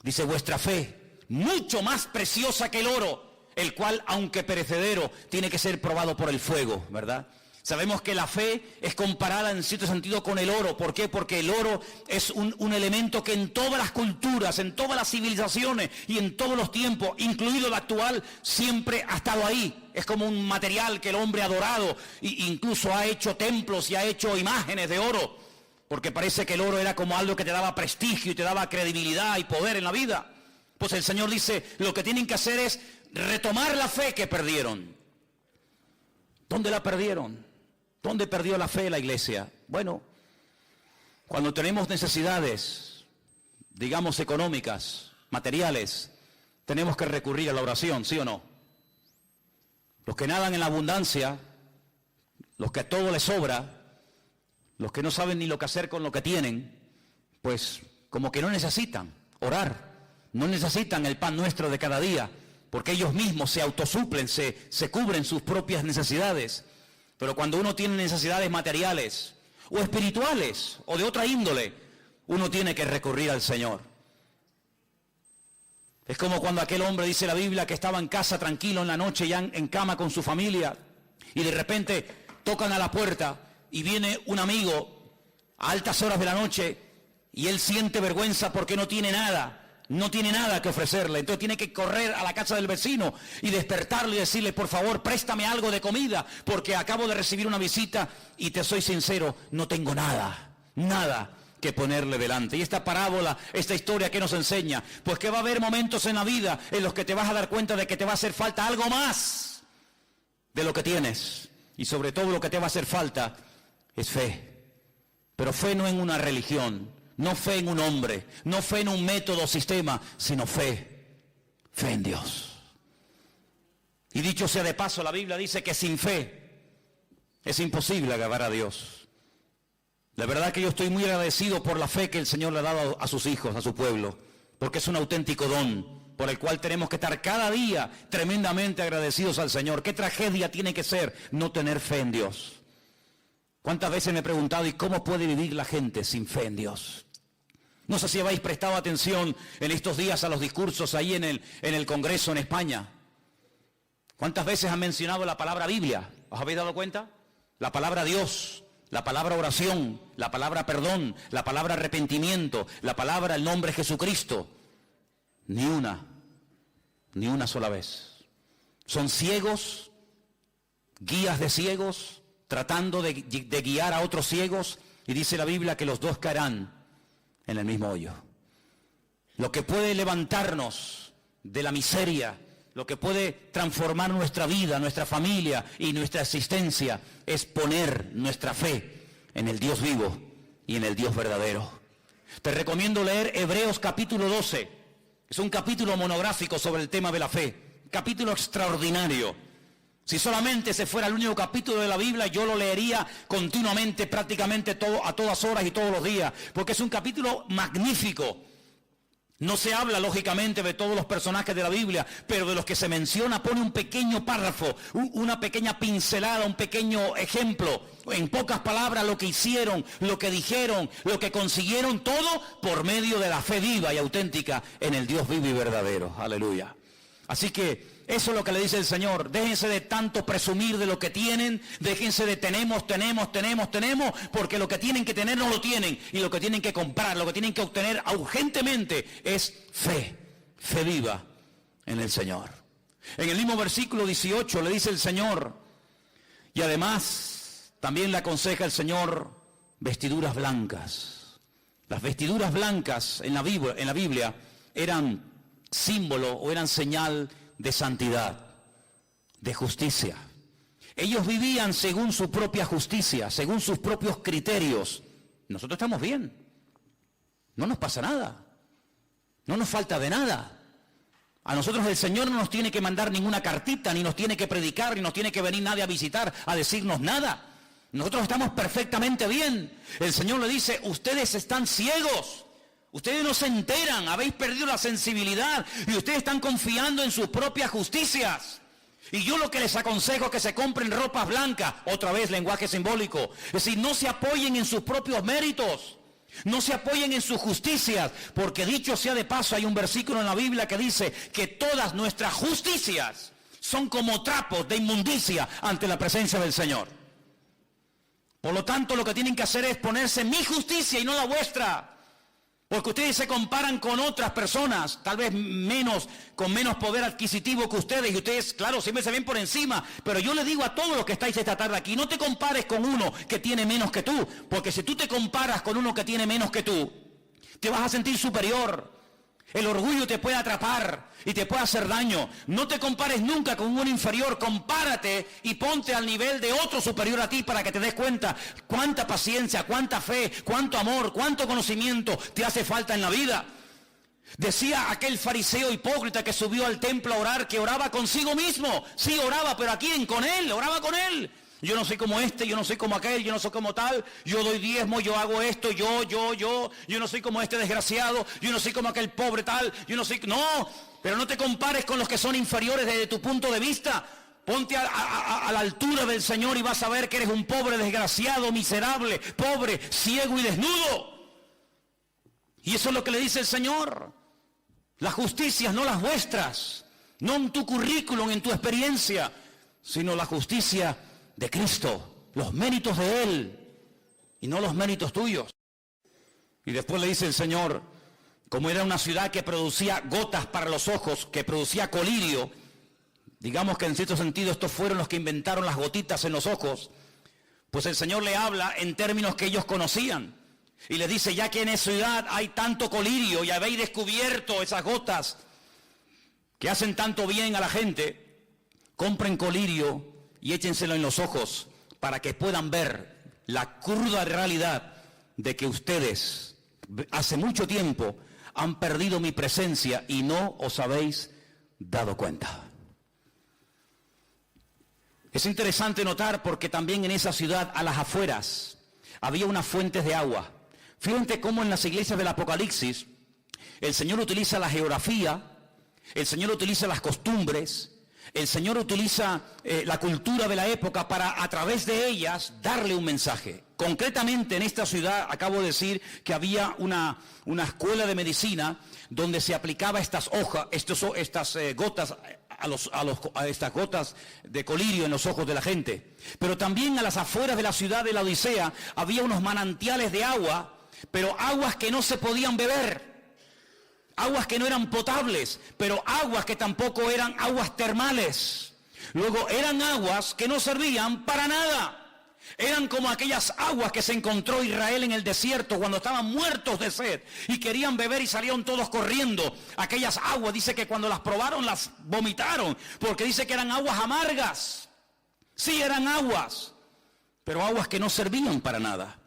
Dice: vuestra fe, mucho más preciosa que el oro, el cual, aunque perecedero, tiene que ser probado por el fuego, ¿verdad? Sabemos que la fe es comparada en cierto sentido con el oro. ¿Por qué? Porque el oro es un elemento que en todas las culturas, en todas las civilizaciones y en todos los tiempos, incluido el actual, siempre ha estado ahí. Es como un material que el hombre ha adorado e incluso ha hecho templos y ha hecho imágenes de oro, porque parece que el oro era como algo que te daba prestigio y te daba credibilidad y poder en la vida. Pues el Señor dice, lo que tienen que hacer es retomar la fe que perdieron. ¿Dónde la perdieron? ¿Dónde perdió la fe la iglesia? Bueno, cuando tenemos necesidades, digamos económicas, materiales, tenemos que recurrir a la oración, ¿sí o no? Los que nadan en la abundancia, los que a todo les sobra, los que no saben ni lo que hacer con lo que tienen, pues como que no necesitan orar, no necesitan el pan nuestro de cada día, porque ellos mismos se autosuplen, se cubren sus propias necesidades. Pero cuando uno tiene necesidades materiales o espirituales o de otra índole, uno tiene que recurrir al Señor. Es como cuando aquel hombre, dice la Biblia, que estaba en casa tranquilo en la noche, ya en cama con su familia, y de repente tocan a la puerta y viene un amigo a altas horas de la noche y él siente vergüenza porque no tiene nada que ofrecerle. Entonces tiene que correr a la casa del vecino y despertarle y decirle: por favor, préstame algo de comida, porque acabo de recibir una visita y te soy sincero, no tengo nada que ponerle delante. Y esta parábola, esta historia, ¿qué nos enseña? Pues que va a haber momentos en la vida en los que te vas a dar cuenta de que te va a hacer falta algo más de lo que tienes. Y sobre todo lo que te va a hacer falta es fe. Pero fe no en una religión, no fe en un hombre, no fe en un método o sistema, sino fe en Dios. Y dicho sea de paso, la Biblia dice que sin fe es imposible agradar a Dios. La verdad que yo estoy muy agradecido por la fe que el Señor le ha dado a sus hijos, a su pueblo, porque es un auténtico don por el cual tenemos que estar cada día tremendamente agradecidos al Señor. ¿Qué tragedia tiene que ser no tener fe en Dios? ¿Cuántas veces me he preguntado, ¿y cómo puede vivir la gente sin fe en Dios? No sé si habéis prestado atención en estos días a los discursos ahí en el Congreso en España. ¿Cuántas veces han mencionado la palabra Biblia? ¿Os habéis dado cuenta? La palabra Dios, la palabra oración, la palabra perdón, la palabra arrepentimiento, la palabra el nombre Jesucristo. Ni una sola vez. Son ciegos, guías de ciegos, tratando de guiar a otros ciegos, y dice la Biblia que los dos caerán en el mismo hoyo. Lo que puede levantarnos de la miseria, lo que puede transformar nuestra vida, nuestra familia y nuestra existencia, es poner nuestra fe en el Dios vivo y en el Dios verdadero. Te recomiendo leer Hebreos capítulo 12. Es un capítulo monográfico sobre el tema de la fe. Capítulo extraordinario. Si solamente ese fuera el único capítulo de la Biblia, yo lo leería continuamente, prácticamente a todas horas y todos los días, porque es un capítulo magnífico. No se habla, lógicamente, de todos los personajes de la Biblia, pero de los que se menciona pone un pequeño párrafo, una pequeña pincelada, un pequeño ejemplo. En pocas palabras, lo que hicieron, lo que dijeron, lo que consiguieron, todo por medio de la fe viva y auténtica en el Dios vivo y verdadero. Aleluya. Así que eso es lo que le dice el Señor. Déjense de tanto presumir de lo que tienen. Déjense de tenemos, porque lo que tienen que tener no lo tienen. Y lo que tienen que comprar, lo que tienen que obtener urgentemente es fe viva en el Señor. En el mismo versículo 18 le dice el Señor, y además también le aconseja el Señor vestiduras blancas. Las vestiduras blancas en la Biblia eran símbolo o eran señal de santidad, de justicia. Ellos vivían según su propia justicia, según sus propios criterios. Nosotros estamos bien, no nos pasa nada, no nos falta de nada. A nosotros el Señor no nos tiene que mandar ninguna cartita, ni nos tiene que predicar, ni nos tiene que venir nadie a visitar, a decirnos nada. Nosotros estamos perfectamente bien. El Señor le dice, ustedes están ciegos. Ustedes no se enteran, habéis perdido la sensibilidad y ustedes están confiando en sus propias justicias. Y yo lo que les aconsejo es que se compren ropas blancas, otra vez lenguaje simbólico. Es decir, no se apoyen en sus propios méritos, no se apoyen en sus justicias, porque dicho sea de paso, hay un versículo en la Biblia que dice que todas nuestras justicias son como trapos de inmundicia ante la presencia del Señor. Por lo tanto, lo que tienen que hacer es ponerse mi justicia y no la vuestra. Porque ustedes se comparan con otras personas, tal vez con menos poder adquisitivo que ustedes, y ustedes, claro, siempre se ven por encima, pero yo les digo a todos los que estáis esta tarde aquí, no te compares con uno que tiene menos que tú, porque si tú te comparas con uno que tiene menos que tú, te vas a sentir superior. El orgullo te puede atrapar y te puede hacer daño. No te compares nunca con un inferior, compárate y ponte al nivel de otro superior a ti para que te des cuenta cuánta paciencia, cuánta fe, cuánto amor, cuánto conocimiento te hace falta en la vida. Decía aquel fariseo hipócrita que subió al templo a orar, que oraba consigo mismo. Sí, oraba, pero ¿a quién? Con él, oraba con él. Yo no soy como este, yo no soy como aquel, yo no soy como tal, yo doy diezmo, yo hago esto, yo no soy como este desgraciado, yo no soy como aquel pobre tal, yo no soy... No, pero no te compares con los que son inferiores desde tu punto de vista. Ponte a la altura del Señor y vas a ver que eres un pobre desgraciado, miserable, pobre, ciego y desnudo. Y eso es lo que le dice el Señor. Las justicias, no las vuestras, no en tu currículum, en tu experiencia, sino la justicia de Cristo, los méritos de Él y no los méritos tuyos. Y después le dice el Señor, como era una ciudad que producía gotas para los ojos, que producía colirio, digamos que en cierto sentido estos fueron los que inventaron las gotitas en los ojos, pues el Señor le habla en términos que ellos conocían y les dice, ya que en esa ciudad hay tanto colirio y habéis descubierto esas gotas que hacen tanto bien a la gente, compren colirio y échenselo en los ojos para que puedan ver la cruda realidad de que ustedes hace mucho tiempo han perdido mi presencia y no os habéis dado cuenta. Es interesante notar porque también en esa ciudad, a las afueras, había unas fuentes de agua. Fíjense cómo en las iglesias del Apocalipsis el Señor utiliza la geografía, el Señor utiliza las costumbres, el Señor utiliza la cultura de la época para a través de ellas darle un mensaje. Concretamente en esta ciudad acabo de decir que había una escuela de medicina donde se aplicaba estas gotas estas gotas de colirio en los ojos de la gente. Pero también a las afueras de la ciudad de la Odisea había unos manantiales de agua, pero aguas que no se podían beber. Aguas que no eran potables, pero aguas que tampoco eran aguas termales. Luego eran aguas que no servían para nada. Eran como aquellas aguas que se encontró Israel en el desierto cuando estaban muertos de sed y querían beber y salieron todos corriendo. Aquellas aguas, dice que cuando las probaron las vomitaron, porque dice que eran aguas amargas. Sí, eran aguas, pero aguas que no servían para nada.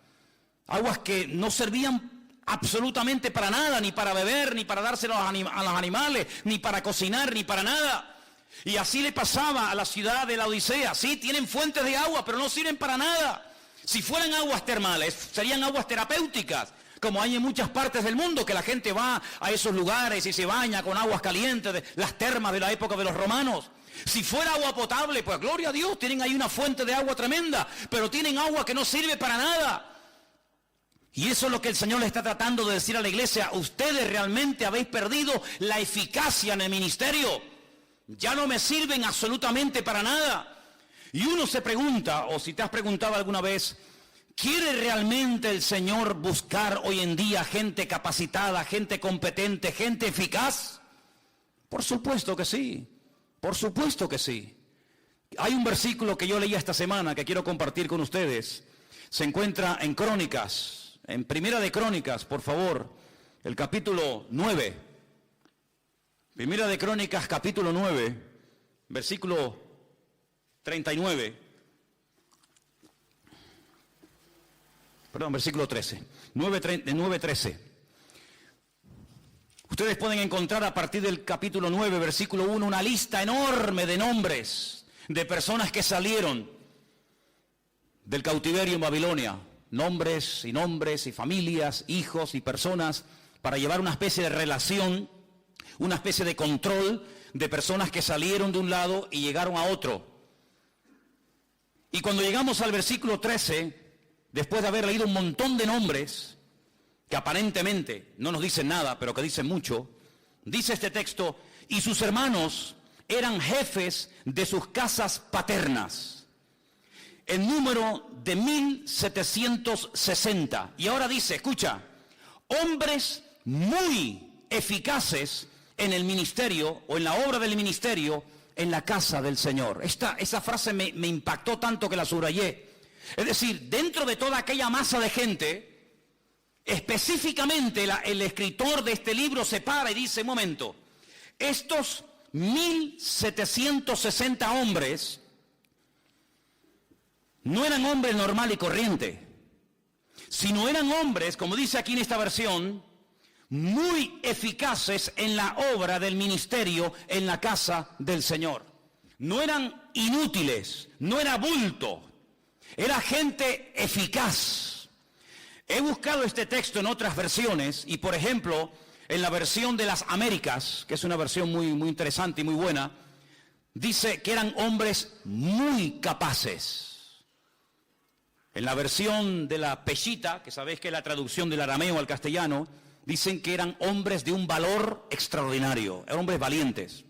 Aguas que no servían absolutamente para nada, ni para beber, ni para dárselo a los animales, ni para cocinar, ni para nada. Y así le pasaba a la ciudad de la Odisea. Sí, tienen fuentes de agua, pero no sirven para nada. Si fueran aguas termales, serían aguas terapéuticas, como hay en muchas partes del mundo, que la gente va a esos lugares y se baña con aguas calientes, de las termas de la época de los romanos. Si fuera agua potable, pues gloria a Dios, tienen ahí una fuente de agua tremenda, pero tienen agua que no sirve para nada. Y eso es lo que el Señor le está tratando de decir a la iglesia. Ustedes realmente habéis perdido la eficacia en el ministerio. Ya no me sirven absolutamente para nada. Y uno se pregunta, o si te has preguntado alguna vez, ¿quiere realmente el Señor buscar hoy en día gente capacitada, gente competente, gente eficaz? Por supuesto que sí, por supuesto que sí. Hay un versículo que yo leí esta semana que quiero compartir con ustedes. Se encuentra en Crónicas, en Primera de Crónicas, por favor, el capítulo 9. Primera de Crónicas, capítulo 9, versículo 39. Perdón, versículo 13. 9:13. Ustedes pueden encontrar a partir del capítulo 9, versículo 1, una lista enorme de nombres de personas que salieron del cautiverio en Babilonia. Nombres y familias, hijos y personas, para llevar una especie de relación, una especie de control de personas que salieron de un lado y llegaron a otro. Y cuando llegamos al versículo 13, después de haber leído un montón de nombres, que aparentemente no nos dicen nada, pero que dicen mucho, dice este texto, y sus hermanos eran jefes de sus casas paternas, en número de 1760. Y ahora dice, escucha, hombres muy eficaces en el ministerio o en la obra del ministerio en la casa del Señor. Esa frase me impactó tanto que la subrayé. Es decir, dentro de toda aquella masa de gente, específicamente el escritor de este libro se para y dice, un momento, estos 1760 hombres no eran hombres normal y corriente, sino eran hombres, como dice aquí en esta versión, muy eficaces en la obra del ministerio en la casa del Señor. No eran inútiles, no era bulto, era gente eficaz. He buscado este texto en otras versiones y, por ejemplo, en la versión de las Américas, que es una versión muy interesante y muy buena, dice que eran hombres muy capaces. En la versión de la Peshitta, que sabéis que es la traducción del arameo al castellano, dicen que eran hombres de un valor extraordinario, eran hombres valientes.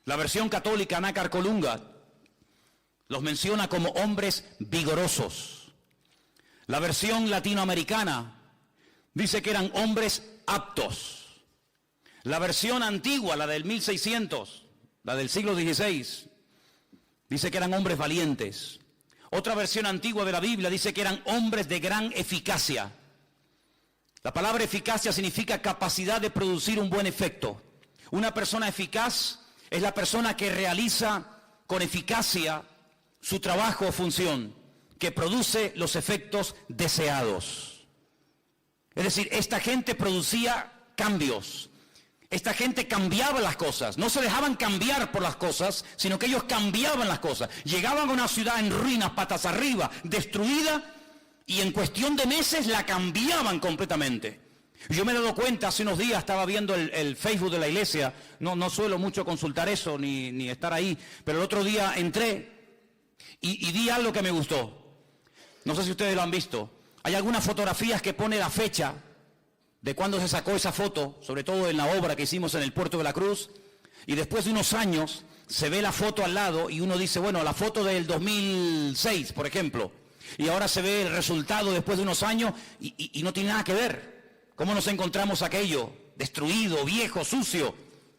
La versión católica, Nácar Colunga, los menciona como hombres vigorosos. La versión latinoamericana dice que eran hombres aptos. La versión antigua, la del 1600, la del siglo XVI, dice que eran hombres valientes. Otra versión antigua de la Biblia dice que eran hombres de gran eficacia. La palabra eficacia significa capacidad de producir un buen efecto. Una persona eficaz es la persona que realiza con eficacia su trabajo o función, que produce los efectos deseados. Es decir, esta gente producía cambios. Esta gente cambiaba las cosas. No se dejaban cambiar por las cosas, sino que ellos cambiaban las cosas. Llegaban a una ciudad en ruinas, patas arriba, destruida, y en cuestión de meses la cambiaban completamente. Yo me he dado cuenta, hace unos días estaba viendo el Facebook de la iglesia, no suelo mucho consultar eso ni estar ahí, pero el otro día entré y vi algo que me gustó. No sé si ustedes lo han visto. Hay algunas fotografías que pone la fecha de cuándo se sacó esa foto, sobre todo en la obra que hicimos en el Puerto de la Cruz, y después de unos años se ve la foto al lado y uno dice, bueno, la foto del 2006, por ejemplo, y ahora se ve el resultado después de unos años y no tiene nada que ver. ¿Cómo nos encontramos aquello? Destruido, viejo, sucio,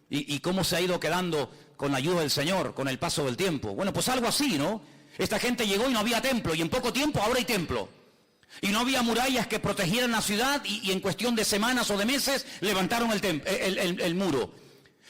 y cómo se ha ido quedando con la ayuda del Señor, con el paso del tiempo. Bueno, pues algo así, ¿no? Esta gente llegó y no había templo, y en poco tiempo ahora hay templo. Y no había murallas que protegieran la ciudad, y en cuestión de semanas o de meses levantaron el muro.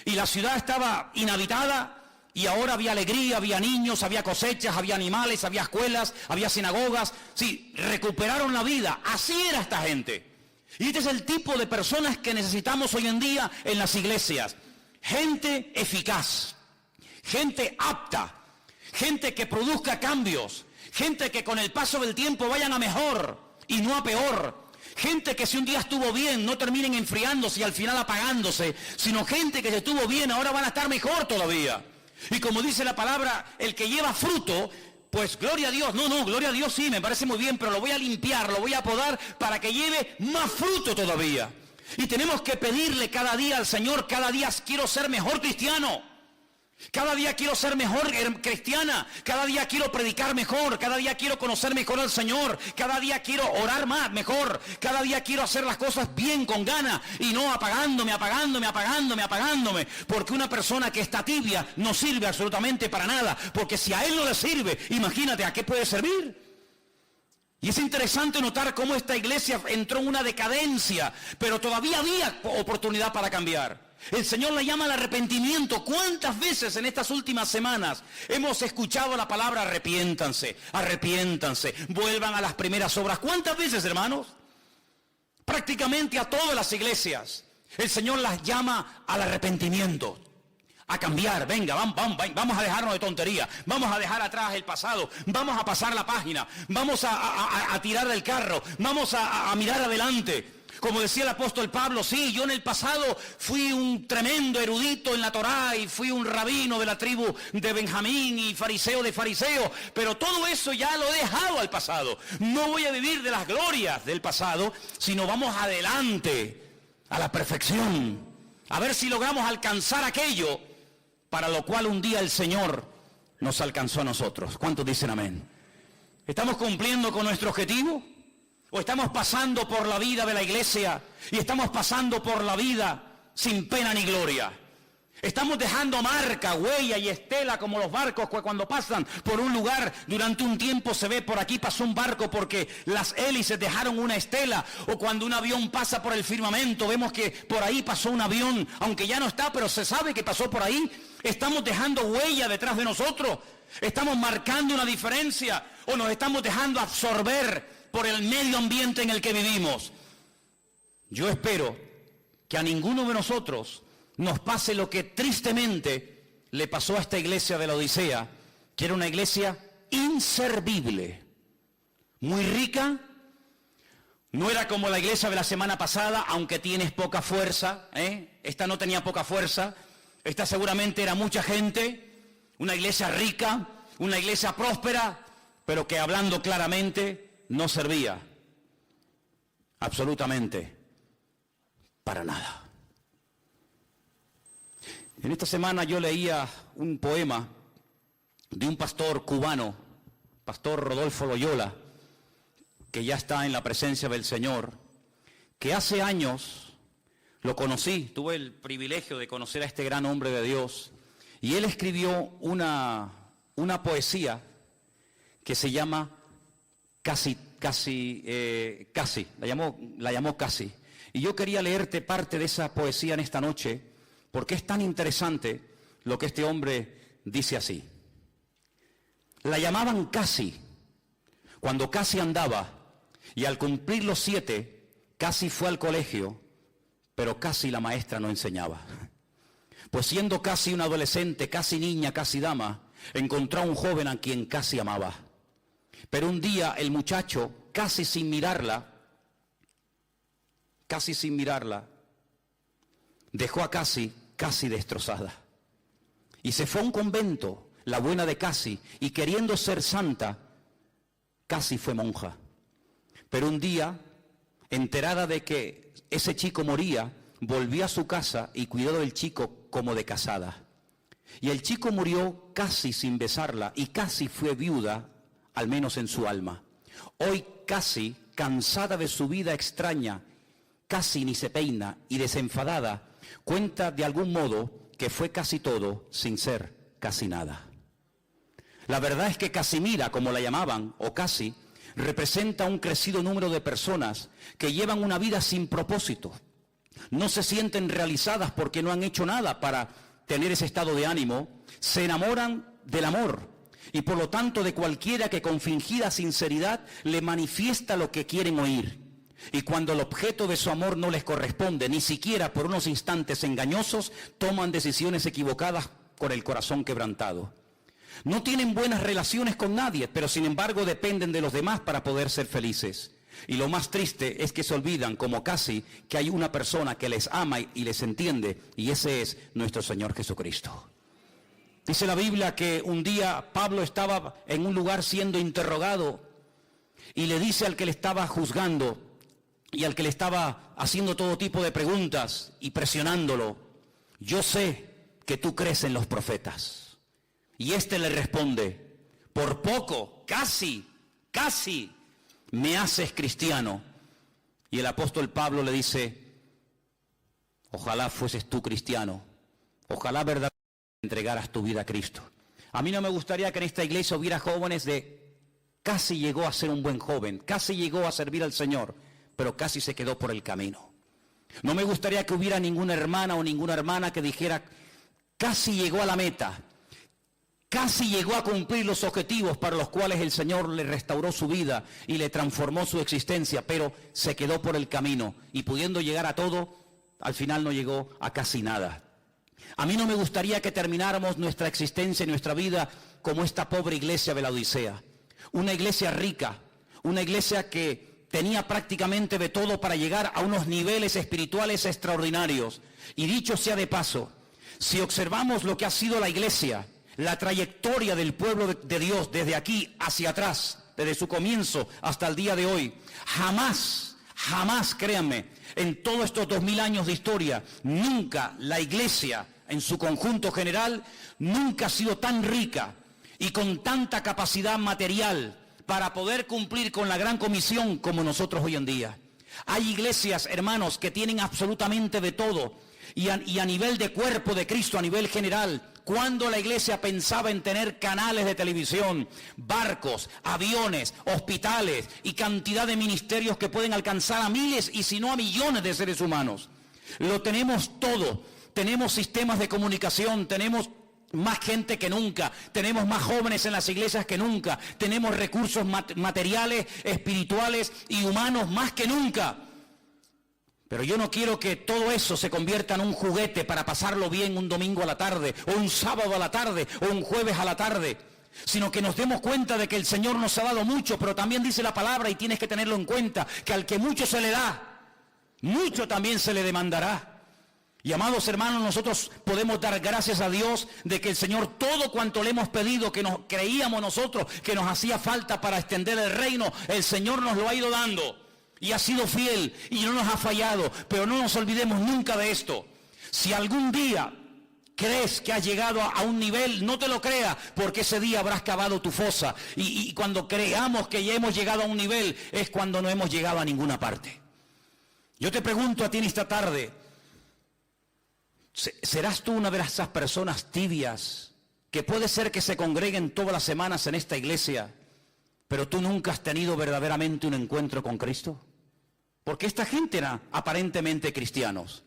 Y la ciudad estaba inhabitada, y ahora había alegría, había niños, había cosechas, había animales, había escuelas, había sinagogas. Sí, recuperaron la vida. Así era esta gente. Y este es el tipo de personas que necesitamos hoy en día en las iglesias. Gente eficaz. gente apta, gente que produzca cambios, gente que con el paso del tiempo vayan a mejor y no a peor. Gente que si un día estuvo bien, no terminen enfriándose y al final apagándose, sino gente que si estuvo bien, ahora van a estar mejor todavía. Y como dice la palabra, el que lleva fruto, pues gloria a Dios. No, gloria a Dios sí, me parece muy bien, pero lo voy a limpiar, lo voy a podar para que lleve más fruto todavía. Y tenemos que pedirle cada día al Señor, cada día quiero ser mejor cristiano. Cada día quiero ser mejor cristiana, cada día quiero predicar mejor, cada día quiero conocer mejor al Señor, cada día quiero orar más, mejor, cada día quiero hacer las cosas bien, con ganas, y no apagándome, porque una persona que está tibia no sirve absolutamente para nada, porque si a él no le sirve, imagínate a qué puede servir. Y es interesante notar cómo esta iglesia entró en una decadencia, pero todavía había oportunidad para cambiar. El Señor le llama al arrepentimiento. ¿Cuántas veces en estas últimas semanas hemos escuchado la palabra arrepiéntanse, arrepiéntanse, vuelvan a las primeras obras? ¿Cuántas veces, hermanos? Prácticamente a todas las iglesias el Señor las llama al arrepentimiento, a cambiar. Venga, vamos a dejarnos de tontería, vamos a dejar atrás el pasado, vamos a pasar la página, vamos a tirar del carro, vamos a mirar adelante. Como decía el apóstol Pablo, sí, yo en el pasado fui un tremendo erudito en la Torá y fui un rabino de la tribu de Benjamín y fariseo de fariseos, pero todo eso ya lo he dejado al pasado. No voy a vivir de las glorias del pasado, sino vamos adelante a la perfección, a ver si logramos alcanzar aquello para lo cual un día el Señor nos alcanzó a nosotros. ¿Cuántos dicen amén? ¿Estamos cumpliendo con nuestro objetivo? ¿O estamos pasando por la vida de la iglesia y estamos pasando por la vida sin pena ni gloria? Estamos dejando marca, huella y estela como los barcos que cuando pasan por un lugar durante un tiempo se ve por aquí pasó un barco porque las hélices dejaron una estela, o cuando un avión pasa por el firmamento vemos que por ahí pasó un avión, aunque ya no está, pero se sabe que pasó por ahí. Estamos dejando huella detrás de nosotros, estamos marcando una diferencia, o nos estamos dejando absorber por el medio ambiente en el que vivimos. Yo espero que a ninguno de nosotros nos pase lo que tristemente le pasó a esta iglesia de la Odisea, que era una iglesia inservible, muy rica. No era como la iglesia de la semana pasada, aunque tienes poca fuerza, Esta no tenía poca fuerza, esta seguramente era mucha gente, una iglesia rica, una iglesia próspera, pero que hablando claramente no servía absolutamente para nada. En esta semana yo leía un poema de un pastor cubano, pastor Rodolfo Loyola, que ya está en la presencia del Señor, que hace años lo conocí, tuve el privilegio de conocer a este gran hombre de Dios, y él escribió una poesía que se llama Casi, la llamó Casi. Y yo quería leerte parte de esa poesía en esta noche, porque es tan interesante lo que este hombre dice así. La llamaban Casi, cuando casi andaba, y al cumplir los 7, casi fue al colegio, pero casi la maestra no enseñaba. Pues siendo casi una adolescente, casi niña, casi dama, encontró a un joven a quien casi amaba. Pero un día el muchacho, casi sin mirarla, dejó a casi destrozada. Y se fue a un convento, la buena de Casi, y queriendo ser santa, casi fue monja. Pero un día, enterada de que ese chico moría, volvió a su casa y cuidó del chico como de casada. Y el chico murió casi sin besarla, y casi fue viuda, al menos en su alma. Hoy casi, cansada de su vida extraña, casi ni se peina, y desenfadada, cuenta de algún modo que fue casi todo sin ser casi nada. La verdad es que Casimira, como la llamaban, o Casi, representa un crecido número de personas que llevan una vida sin propósito. No se sienten realizadas porque no han hecho nada para tener ese estado de ánimo, se enamoran del amor y por lo tanto de cualquiera que con fingida sinceridad le manifiesta lo que quieren oír. Y cuando el objeto de su amor no les corresponde, ni siquiera por unos instantes engañosos, toman decisiones equivocadas con el corazón quebrantado. No tienen buenas relaciones con nadie, pero sin embargo dependen de los demás para poder ser felices. Y lo más triste es que se olvidan, como casi, que hay una persona que les ama y les entiende, y ese es nuestro Señor Jesucristo. Dice la Biblia que un día Pablo estaba en un lugar siendo interrogado y le dice al que le estaba juzgando y al que le estaba haciendo todo tipo de preguntas y presionándolo: yo sé que tú crees en los profetas. Y este le responde: por poco, casi, me haces cristiano. Y el apóstol Pablo le dice: ojalá fueses tú cristiano, ojalá verdaderamente entregaras tu vida a Cristo. A mí no me gustaría que en esta iglesia hubiera jóvenes de casi llegó a ser un buen joven, casi llegó a servir al Señor, pero casi se quedó por el camino. No me gustaría que hubiera ninguna hermana o ninguna hermana que dijera: casi llegó a la meta, casi llegó a cumplir los objetivos para los cuales el Señor le restauró su vida y le transformó su existencia, pero se quedó por el camino y pudiendo llegar a todo, al final no llegó a casi nada. A mí no me gustaría que termináramos nuestra existencia y nuestra vida como esta pobre iglesia de la Odisea. Una iglesia rica, una iglesia que tenía prácticamente de todo para llegar a unos niveles espirituales extraordinarios. Y dicho sea de paso, si observamos lo que ha sido la iglesia, la trayectoria del pueblo de Dios desde aquí hacia atrás, desde su comienzo hasta el día de hoy, jamás, créanme, en todos estos 2000 años de historia, nunca la iglesia en su conjunto general, nunca ha sido tan rica y con tanta capacidad material para poder cumplir con la gran comisión como nosotros hoy en día. Hay iglesias, hermanos, que tienen absolutamente de todo y a nivel de cuerpo de Cristo, a nivel general, cuando la iglesia pensaba en tener canales de televisión, barcos, aviones, hospitales y cantidad de ministerios que pueden alcanzar a miles y si no a millones de seres humanos. Lo tenemos todo. Tenemos sistemas de comunicación, tenemos más gente que nunca, tenemos más jóvenes en las iglesias que nunca, tenemos recursos materiales, espirituales y humanos más que nunca. Pero yo no quiero que todo eso se convierta en un juguete para pasarlo bien un domingo a la tarde, o un sábado a la tarde, o un jueves a la tarde, sino que nos demos cuenta de que el Señor nos ha dado mucho, pero también dice la palabra, y tienes que tenerlo en cuenta, que al que mucho se le da, mucho también se le demandará. Y amados hermanos, nosotros podemos dar gracias a Dios de que el Señor todo cuanto le hemos pedido, que nos creíamos nosotros que nos hacía falta para extender el reino, el Señor nos lo ha ido dando y ha sido fiel y no nos ha fallado. Pero no nos olvidemos nunca de esto: si algún día crees que has llegado a un nivel, no te lo creas, porque ese día habrás cavado tu fosa y cuando creamos que ya hemos llegado a un nivel es cuando no hemos llegado a ninguna parte. Yo te pregunto a ti en esta tarde: ¿serás tú una de esas personas tibias que puede ser que se congreguen todas las semanas en esta iglesia, pero tú nunca has tenido verdaderamente un encuentro con Cristo? Porque esta gente era aparentemente cristianos.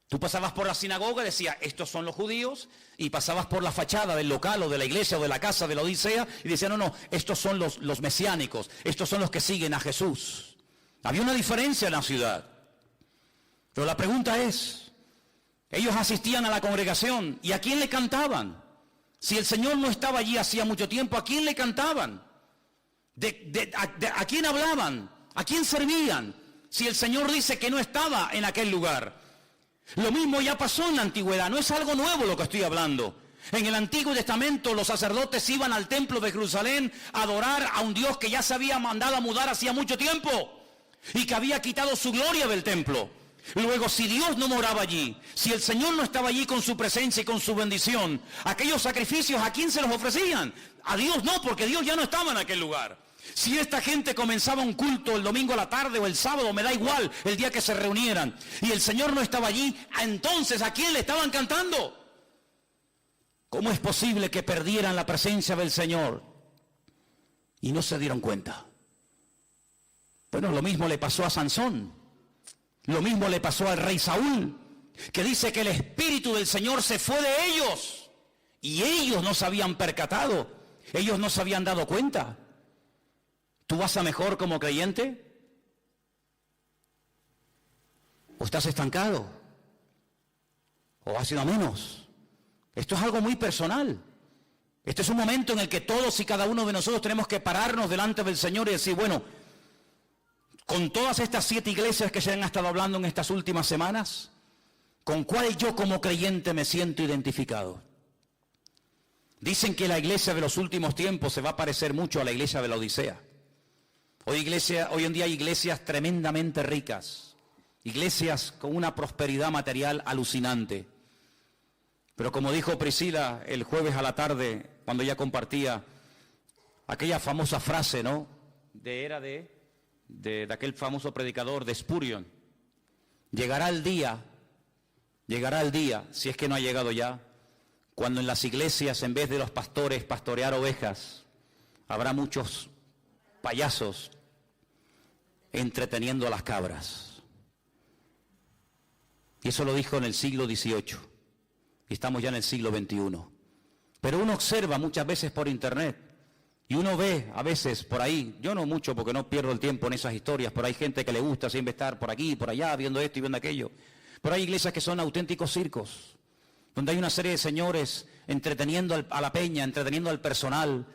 Tú pasabas por la sinagoga y decías: estos son los judíos, y pasabas por la fachada del local o de la iglesia o de la casa de la Odisea y decían: no, estos son los mesiánicos, estos son los que siguen a Jesús. Había una diferencia en la ciudad. Pero la pregunta es: ellos asistían a la congregación, ¿y a quién le cantaban? Si el Señor no estaba allí hacía mucho tiempo, ¿a quién le cantaban? ¿A quién hablaban? ¿A quién servían? Si el Señor dice que no estaba en aquel lugar. Lo mismo ya pasó en la antigüedad, no es algo nuevo lo que estoy hablando. En el Antiguo Testamento los sacerdotes iban al templo de Jerusalén a adorar a un Dios que ya se había mandado a mudar hacía mucho tiempo y que había quitado su gloria del templo. Luego, si Dios no moraba allí, si el Señor no estaba allí con su presencia y con su bendición, aquellos sacrificios, ¿a quién se los ofrecían? A Dios no, porque Dios ya no estaba en aquel lugar. Si esta gente comenzaba un culto el domingo a la tarde o el sábado, me da igual, el día que se reunieran, y el Señor no estaba allí, entonces ¿a quién le estaban cantando? ¿Cómo es posible que perdieran la presencia del Señor y no se dieron cuenta? Bueno, lo mismo le pasó a Sansón. Lo mismo le pasó al rey Saúl, que dice que el Espíritu del Señor se fue de ellos y ellos no se habían percatado, ellos no se habían dado cuenta. ¿Tú vas a mejor como creyente? ¿O estás estancado? ¿O has ido a menos? Esto es algo muy personal. Este es un momento en el que todos y cada uno de nosotros tenemos que pararnos delante del Señor y decir, bueno, con todas estas 7 iglesias que se han estado hablando en estas últimas semanas, ¿con cuál yo como creyente me siento identificado? Dicen que la iglesia de los últimos tiempos se va a parecer mucho a la iglesia de la Odisea. Hoy en día hay iglesias tremendamente ricas, iglesias con una prosperidad material alucinante. Pero como dijo Priscila el jueves a la tarde, cuando ella compartía aquella famosa frase, ¿no? De aquel famoso predicador de Spurgeon. Llegará el día, si es que no ha llegado ya, cuando en las iglesias, en vez de los pastores pastorear ovejas, habrá muchos payasos entreteniendo a las cabras. Y eso lo dijo en el siglo XVIII. Y estamos ya en el siglo XXI. Pero uno observa muchas veces por internet y uno ve a veces por ahí, yo no mucho porque no pierdo el tiempo en esas historias, pero hay gente que le gusta siempre estar por aquí y por allá viendo esto y viendo aquello. Pero hay iglesias que son auténticos circos, donde hay una serie de señores entreteniendo a la peña, entreteniendo al personal,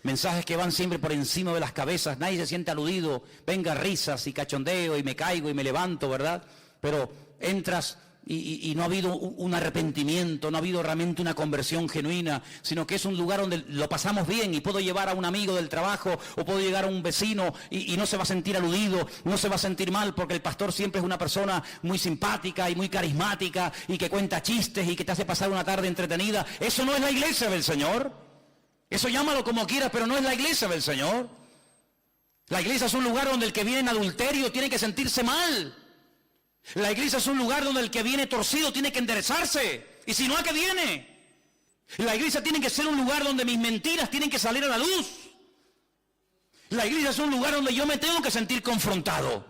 mensajes que van siempre por encima de las cabezas, nadie se siente aludido, venga risas y cachondeo y me caigo y me levanto, ¿verdad? Pero entras y no ha habido un arrepentimiento, no ha habido realmente una conversión genuina, sino que es un lugar donde lo pasamos bien y puedo llevar a un amigo del trabajo o puedo llegar a un vecino y no se va a sentir aludido, no se va a sentir mal porque el pastor siempre es una persona muy simpática y muy carismática y que cuenta chistes y que te hace pasar una tarde entretenida. Eso no es la iglesia del Señor. Eso llámalo como quieras, pero no es la iglesia del Señor. La iglesia es un lugar donde el que viene en adulterio tiene que sentirse mal. La iglesia es un lugar donde el que viene torcido tiene que enderezarse. Y si no, ¿a qué viene? La iglesia tiene que ser un lugar donde mis mentiras tienen que salir a la luz. La iglesia es un lugar donde yo me tengo que sentir confrontado.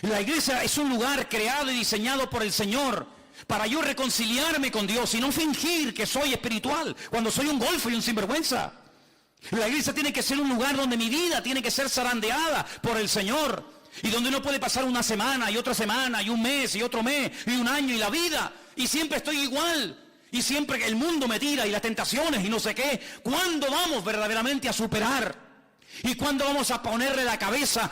La iglesia es un lugar creado y diseñado por el Señor para yo reconciliarme con Dios y no fingir que soy espiritual cuando soy un golfo y un sinvergüenza. La iglesia tiene que ser un lugar donde mi vida tiene que ser zarandeada por el Señor. Y donde no puede pasar una semana y otra semana y un mes y otro mes y un año y la vida. Y siempre estoy igual. Y siempre el mundo me tira y las tentaciones y no sé qué. ¿Cuándo vamos verdaderamente a superar? ¿Y cuándo vamos a ponerle la cabeza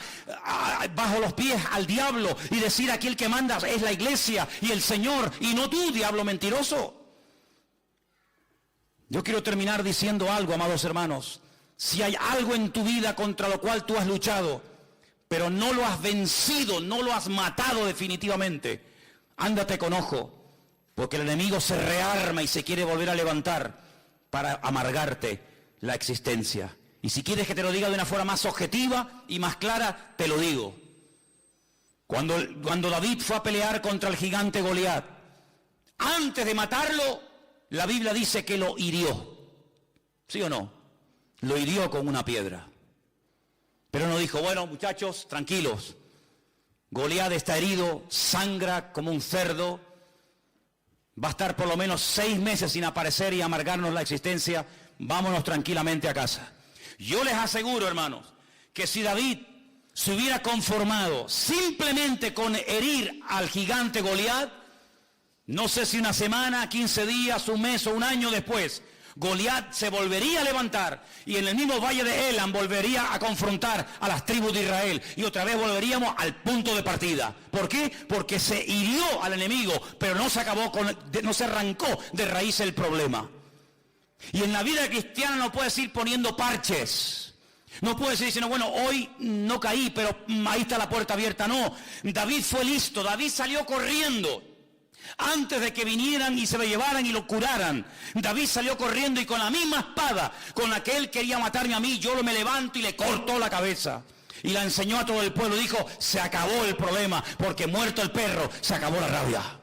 bajo los pies al diablo y decir aquí el que manda es la iglesia y el Señor y no tú, diablo mentiroso? Yo quiero terminar diciendo algo, amados hermanos. Si hay algo en tu vida contra lo cual tú has luchado, pero no lo has vencido, no lo has matado definitivamente, ándate con ojo, porque el enemigo se rearma y se quiere volver a levantar para amargarte la existencia. Y si quieres que te lo diga de una forma más objetiva y más clara, te lo digo. Cuando David fue a pelear contra el gigante Goliat, antes de matarlo, la Biblia dice que lo hirió. ¿Sí o no? Lo hirió con una piedra. Pero no dijo, bueno, muchachos, tranquilos. Goliat está herido, sangra como un cerdo. Va a estar por lo menos 6 meses sin aparecer y amargarnos la existencia. Vámonos tranquilamente a casa. Yo les aseguro, hermanos, que si David se hubiera conformado simplemente con herir al gigante Goliat, no sé si una semana, 15 días, un mes o un año después, Goliat se volvería a levantar y en el mismo valle de Elam volvería a confrontar a las tribus de Israel y otra vez volveríamos al punto de partida. ¿Por qué? Porque se hirió al enemigo, pero no se arrancó de raíz el problema. Y en la vida cristiana no puedes ir poniendo parches. No puedes ir diciendo, bueno, hoy no caí, pero ahí está la puerta abierta. No, David fue listo, David salió corriendo. Antes de que vinieran y se lo llevaran y lo curaran, David salió corriendo y con la misma espada con la que él quería matarme a mí, yo me levanto y le cortó la cabeza. Y la enseñó a todo el pueblo, dijo, se acabó el problema, porque muerto el perro, se acabó la rabia.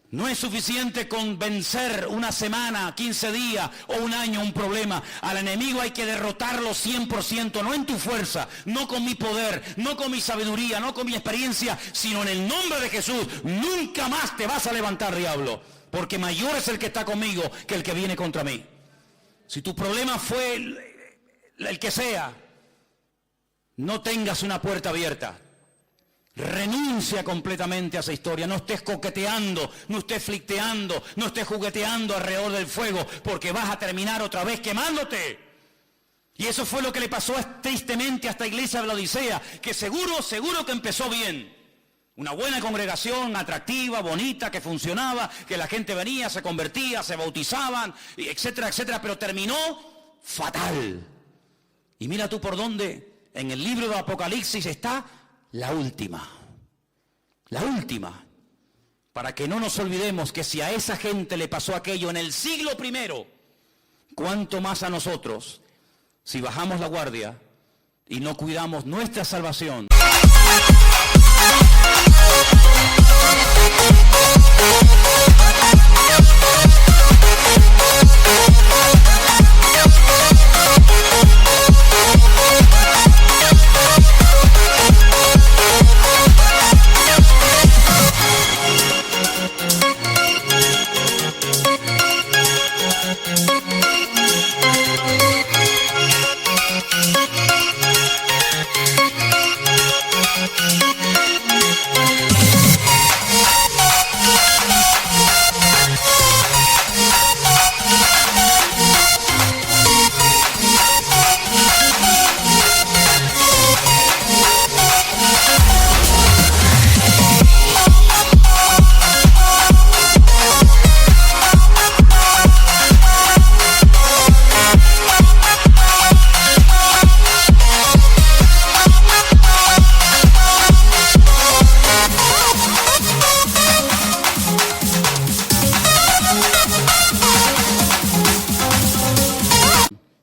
No es suficiente con vencer una semana, 15 días o un año un problema. Al enemigo hay que derrotarlo 100%, no en tu fuerza, no con mi poder, no con mi sabiduría, no con mi experiencia, sino en el nombre de Jesús. Nunca más te vas a levantar, diablo, porque mayor es el que está conmigo que el que viene contra mí. Si tu problema fue el que sea, no tengas una puerta abierta. Renuncia completamente a esa historia. No estés coqueteando, no estés flirteando, no estés jugueteando alrededor del fuego, porque vas a terminar otra vez quemándote. Y eso fue lo que le pasó tristemente a esta iglesia de la Odisea, que seguro que empezó bien. Una buena congregación, atractiva, bonita, que funcionaba, que la gente venía, se convertía, se bautizaban, etcétera, etcétera, pero terminó fatal. Y mira tú por dónde, en el libro de Apocalipsis está la última, para que no nos olvidemos que si a esa gente le pasó aquello en el siglo I, ¿cuánto más a nosotros si bajamos la guardia y no cuidamos nuestra salvación?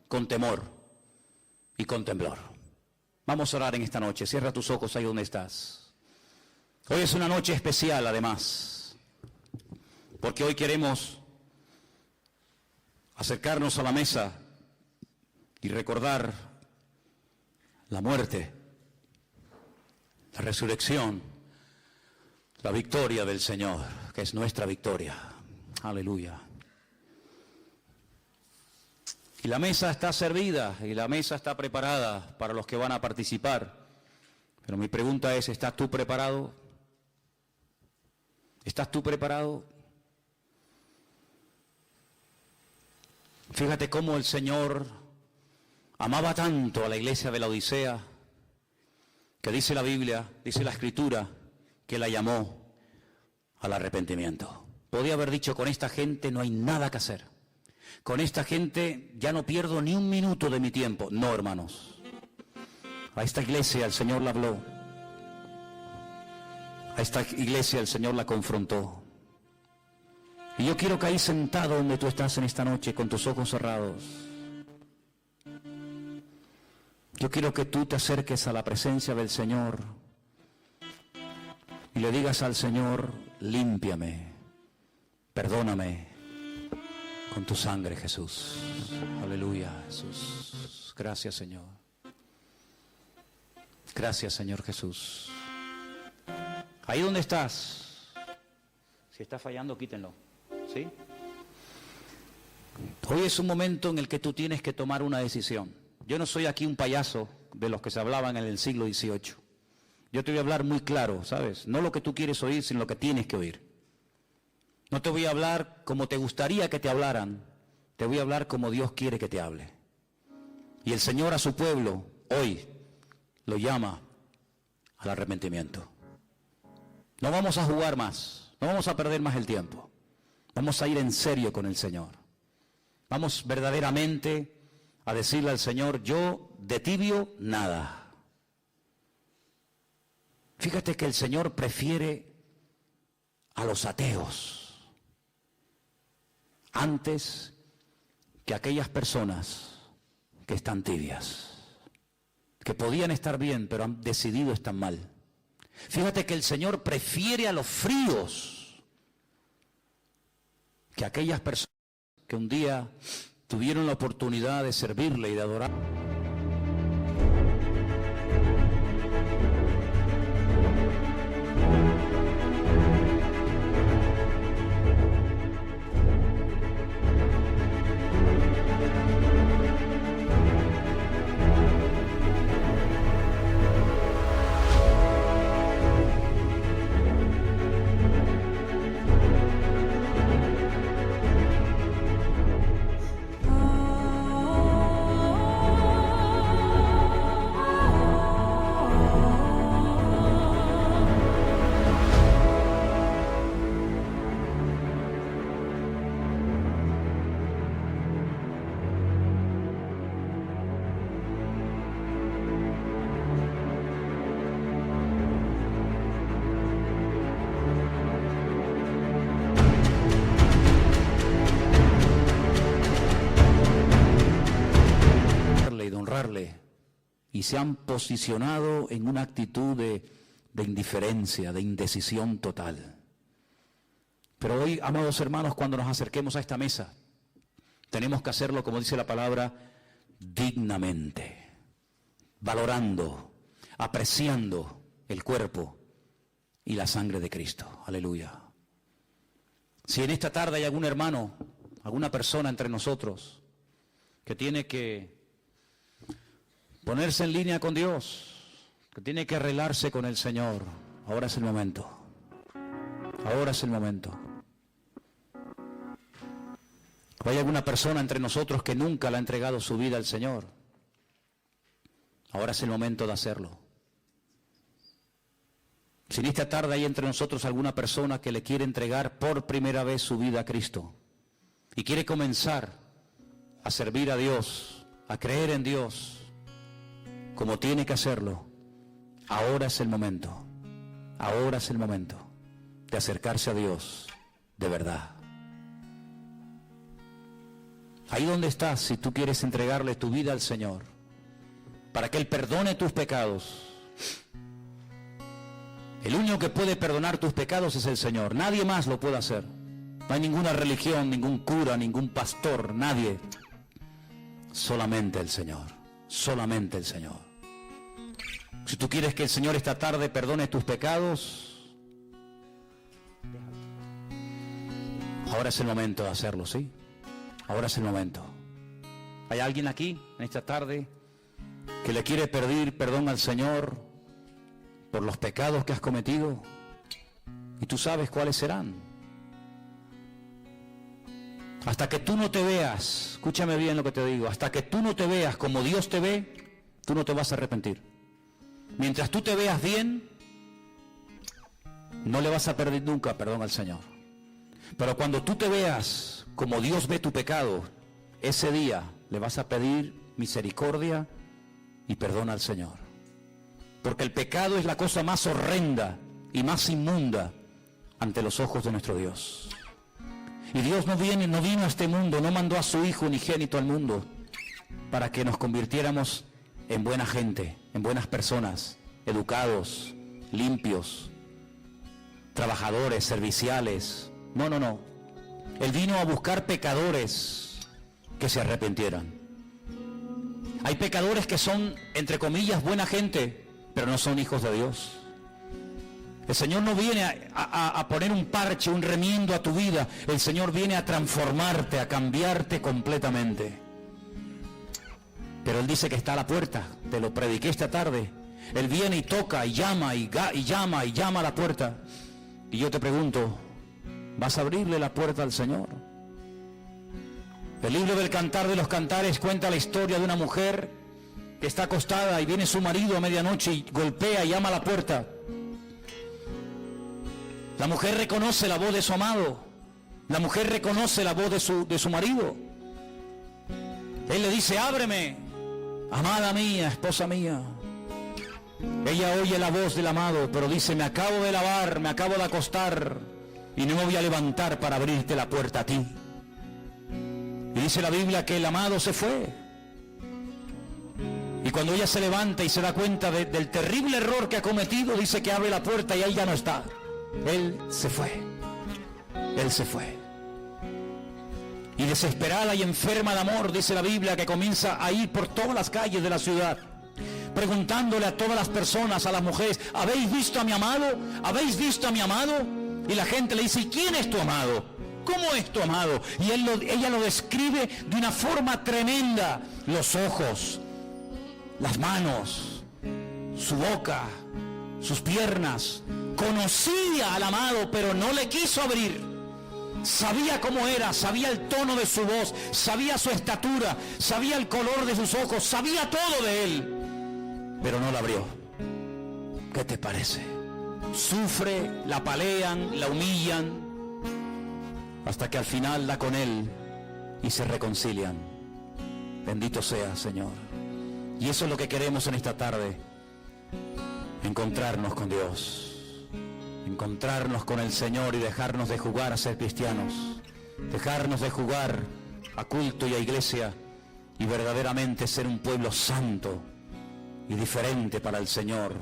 Con temor y con temblor. Vamos a orar en esta noche. Cierra tus ojos ahí donde estás. Hoy es una noche especial además, porque hoy queremos acercarnos a la mesa y recordar la muerte, la resurrección, la victoria del Señor, que es nuestra victoria. Aleluya. Y la mesa está servida y la mesa está preparada para los que van a participar. Pero mi pregunta es, ¿estás tú preparado? ¿Estás tú preparado? Fíjate cómo el Señor amaba tanto a la iglesia de la Odisea, que dice la Biblia, dice la Escritura, que la llamó al arrepentimiento. Podía haber dicho, con esta gente no hay nada que hacer. Con esta gente ya no pierdo ni un minuto de mi tiempo. No, hermanos. A esta iglesia el Señor la habló. A esta iglesia el Señor la confrontó. Y yo quiero que ahí sentado donde tú estás en esta noche, con tus ojos cerrados, yo quiero que tú te acerques a la presencia del Señor y le digas al Señor, límpiame, perdóname con tu sangre, Jesús. Aleluya, Jesús. Gracias, Señor. Gracias, Señor Jesús. Ahí donde estás, si está fallando, quítenlo. ¿Sí? Hoy es un momento en el que tú tienes que tomar una decisión. Yo no soy aquí un payaso de los que se hablaban en el siglo XVIII. Yo te voy a hablar muy claro, ¿sabes? No lo que tú quieres oír, sino lo que tienes que oír. No te voy a hablar como te gustaría que te hablaran, te voy a hablar como Dios quiere que te hable. Y el Señor a su pueblo hoy lo llama al arrepentimiento. No vamos a jugar más, no vamos a perder más el tiempo. Vamos a ir en serio con el Señor. Vamos verdaderamente a decirle al Señor, yo de tibio nada. Fíjate que el Señor prefiere a los ateos antes que aquellas personas que están tibias, que podían estar bien, pero han decidido estar mal. Fíjate que el Señor prefiere a los fríos que aquellas personas que un día tuvieron la oportunidad de servirle y de adorar. honrarle y se han posicionado en una actitud de indiferencia, de indecisión total. Pero hoy, amados hermanos, cuando nos acerquemos a esta mesa, tenemos que hacerlo, como dice la palabra, dignamente, valorando, apreciando el cuerpo y la sangre de Cristo. Aleluya. Si en esta tarde hay algún hermano, alguna persona entre nosotros que tiene que ponerse en línea con Dios, que tiene que arreglarse con el Señor, ahora es el momento. Ahora es el momento. O hay alguna persona entre nosotros que nunca le ha entregado su vida al Señor, ahora es el momento de hacerlo. Si en esta tarde hay entre nosotros alguna persona que le quiere entregar por primera vez su vida a Cristo y quiere comenzar a servir a Dios, a creer en Dios como tiene que hacerlo, ahora es el momento. Ahora es el momento de acercarse a Dios de verdad. Ahí donde estás, si tú quieres entregarle tu vida al Señor para que Él perdone tus pecados, el único que puede perdonar tus pecados es el Señor. Nadie más lo puede hacer. No hay ninguna religión, ningún cura, ningún pastor, nadie. Solamente el Señor. Solamente el Señor. Si tú quieres que el Señor esta tarde perdone tus pecados, ahora es el momento de hacerlo, ¿sí? Ahora es el momento. ¿Hay alguien aquí en esta tarde que le quiere pedir perdón al Señor por los pecados que has cometido? Y tú sabes cuáles serán. Hasta que tú no te veas, escúchame bien lo que te digo, hasta que tú no te veas como Dios te ve, tú no te vas a arrepentir. Mientras tú te veas bien, no le vas a pedir nunca perdón al Señor. Pero cuando tú te veas como Dios ve tu pecado, ese día le vas a pedir misericordia y perdón al Señor. Porque el pecado es la cosa más horrenda y más inmunda ante los ojos de nuestro Dios. Y Dios no vino a este mundo, no mandó a su Hijo unigénito al mundo para que nos convirtiéramos en buena gente, en buenas personas, educados, limpios, trabajadores, serviciales. No, no, no. Él vino a buscar pecadores que se arrepintieran. Hay pecadores que son, entre comillas, buena gente, pero no son hijos de Dios. El Señor no viene a poner un parche, un remiendo a tu vida. El Señor viene a transformarte, a cambiarte completamente. Pero Él dice que está a la puerta. Te lo prediqué esta tarde. Él viene y toca y llama y llama a la puerta. Y yo te pregunto, ¿vas a abrirle la puerta al Señor? El libro del Cantar de los Cantares cuenta la historia de una mujer que está acostada y viene su marido a medianoche y golpea y llama a la puerta. La mujer reconoce la voz de su amado. La mujer reconoce la voz de su marido. Él le dice, ábreme, amada mía, esposa mía. Ella oye la voz del amado, pero dice, me acabo de lavar, me acabo de acostar y no me voy a levantar para abrirte la puerta a ti. Y dice la Biblia que el amado se fue. Y cuando ella se levanta y se da cuenta del terrible error que ha cometido, dice que abre la puerta y él ya no está. Él se fue. Él se fue. Y desesperada y enferma de amor, dice la Biblia, que comienza a ir por todas las calles de la ciudad, preguntándole a todas las personas, a las mujeres, ¿habéis visto a mi amado? ¿Habéis visto a mi amado? Y la gente le dice, ¿y quién es tu amado? ¿Cómo es tu amado? Y ella lo describe de una forma tremenda. Los ojos, las manos, su boca, sus piernas. Conocía al amado, pero no le quiso abrir. Sabía cómo era, sabía el tono de su voz, sabía su estatura, sabía el color de sus ojos, sabía todo de él, pero no la abrió. ¿Qué te parece? Sufre, la apalean, la humillan, hasta que al final da con él y se reconcilian. Bendito sea, Señor. Y eso es lo que queremos en esta tarde. Encontrarnos con Dios. Encontrarnos con el Señor y dejarnos de jugar a ser cristianos. Dejarnos de jugar a culto y a iglesia y verdaderamente ser un pueblo santo y diferente para el Señor,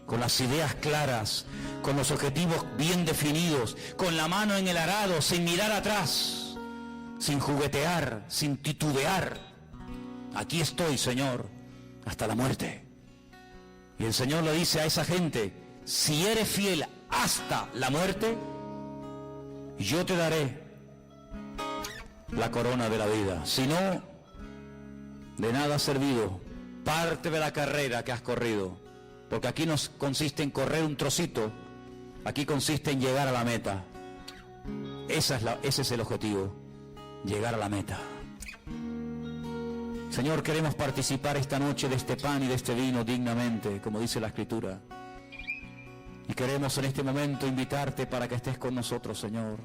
con las ideas claras, con los objetivos bien definidos, con la mano en el arado, sin mirar atrás, sin juguetear, sin titubear. Aquí estoy, Señor, hasta la muerte. Y el Señor le dice a esa gente: si eres fiel hasta la muerte, yo te daré la corona de la vida. Si no, de nada ha servido parte de la carrera que has corrido, porque aquí no consiste en correr un trocito, aquí consiste en llegar a la meta. Ese es el objetivo, llegar a la meta. Señor, queremos participar esta noche de este pan y de este vino dignamente, como dice la Escritura. Y queremos en este momento invitarte para que estés con nosotros, Señor.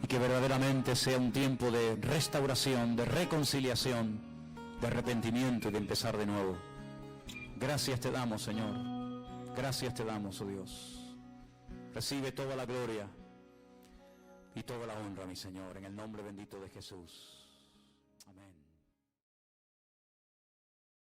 Y que verdaderamente sea un tiempo de restauración, de reconciliación, de arrepentimiento y de empezar de nuevo. Gracias te damos, Señor. Gracias te damos, oh Dios. Recibe toda la gloria y toda la honra, mi Señor, en el nombre bendito de Jesús.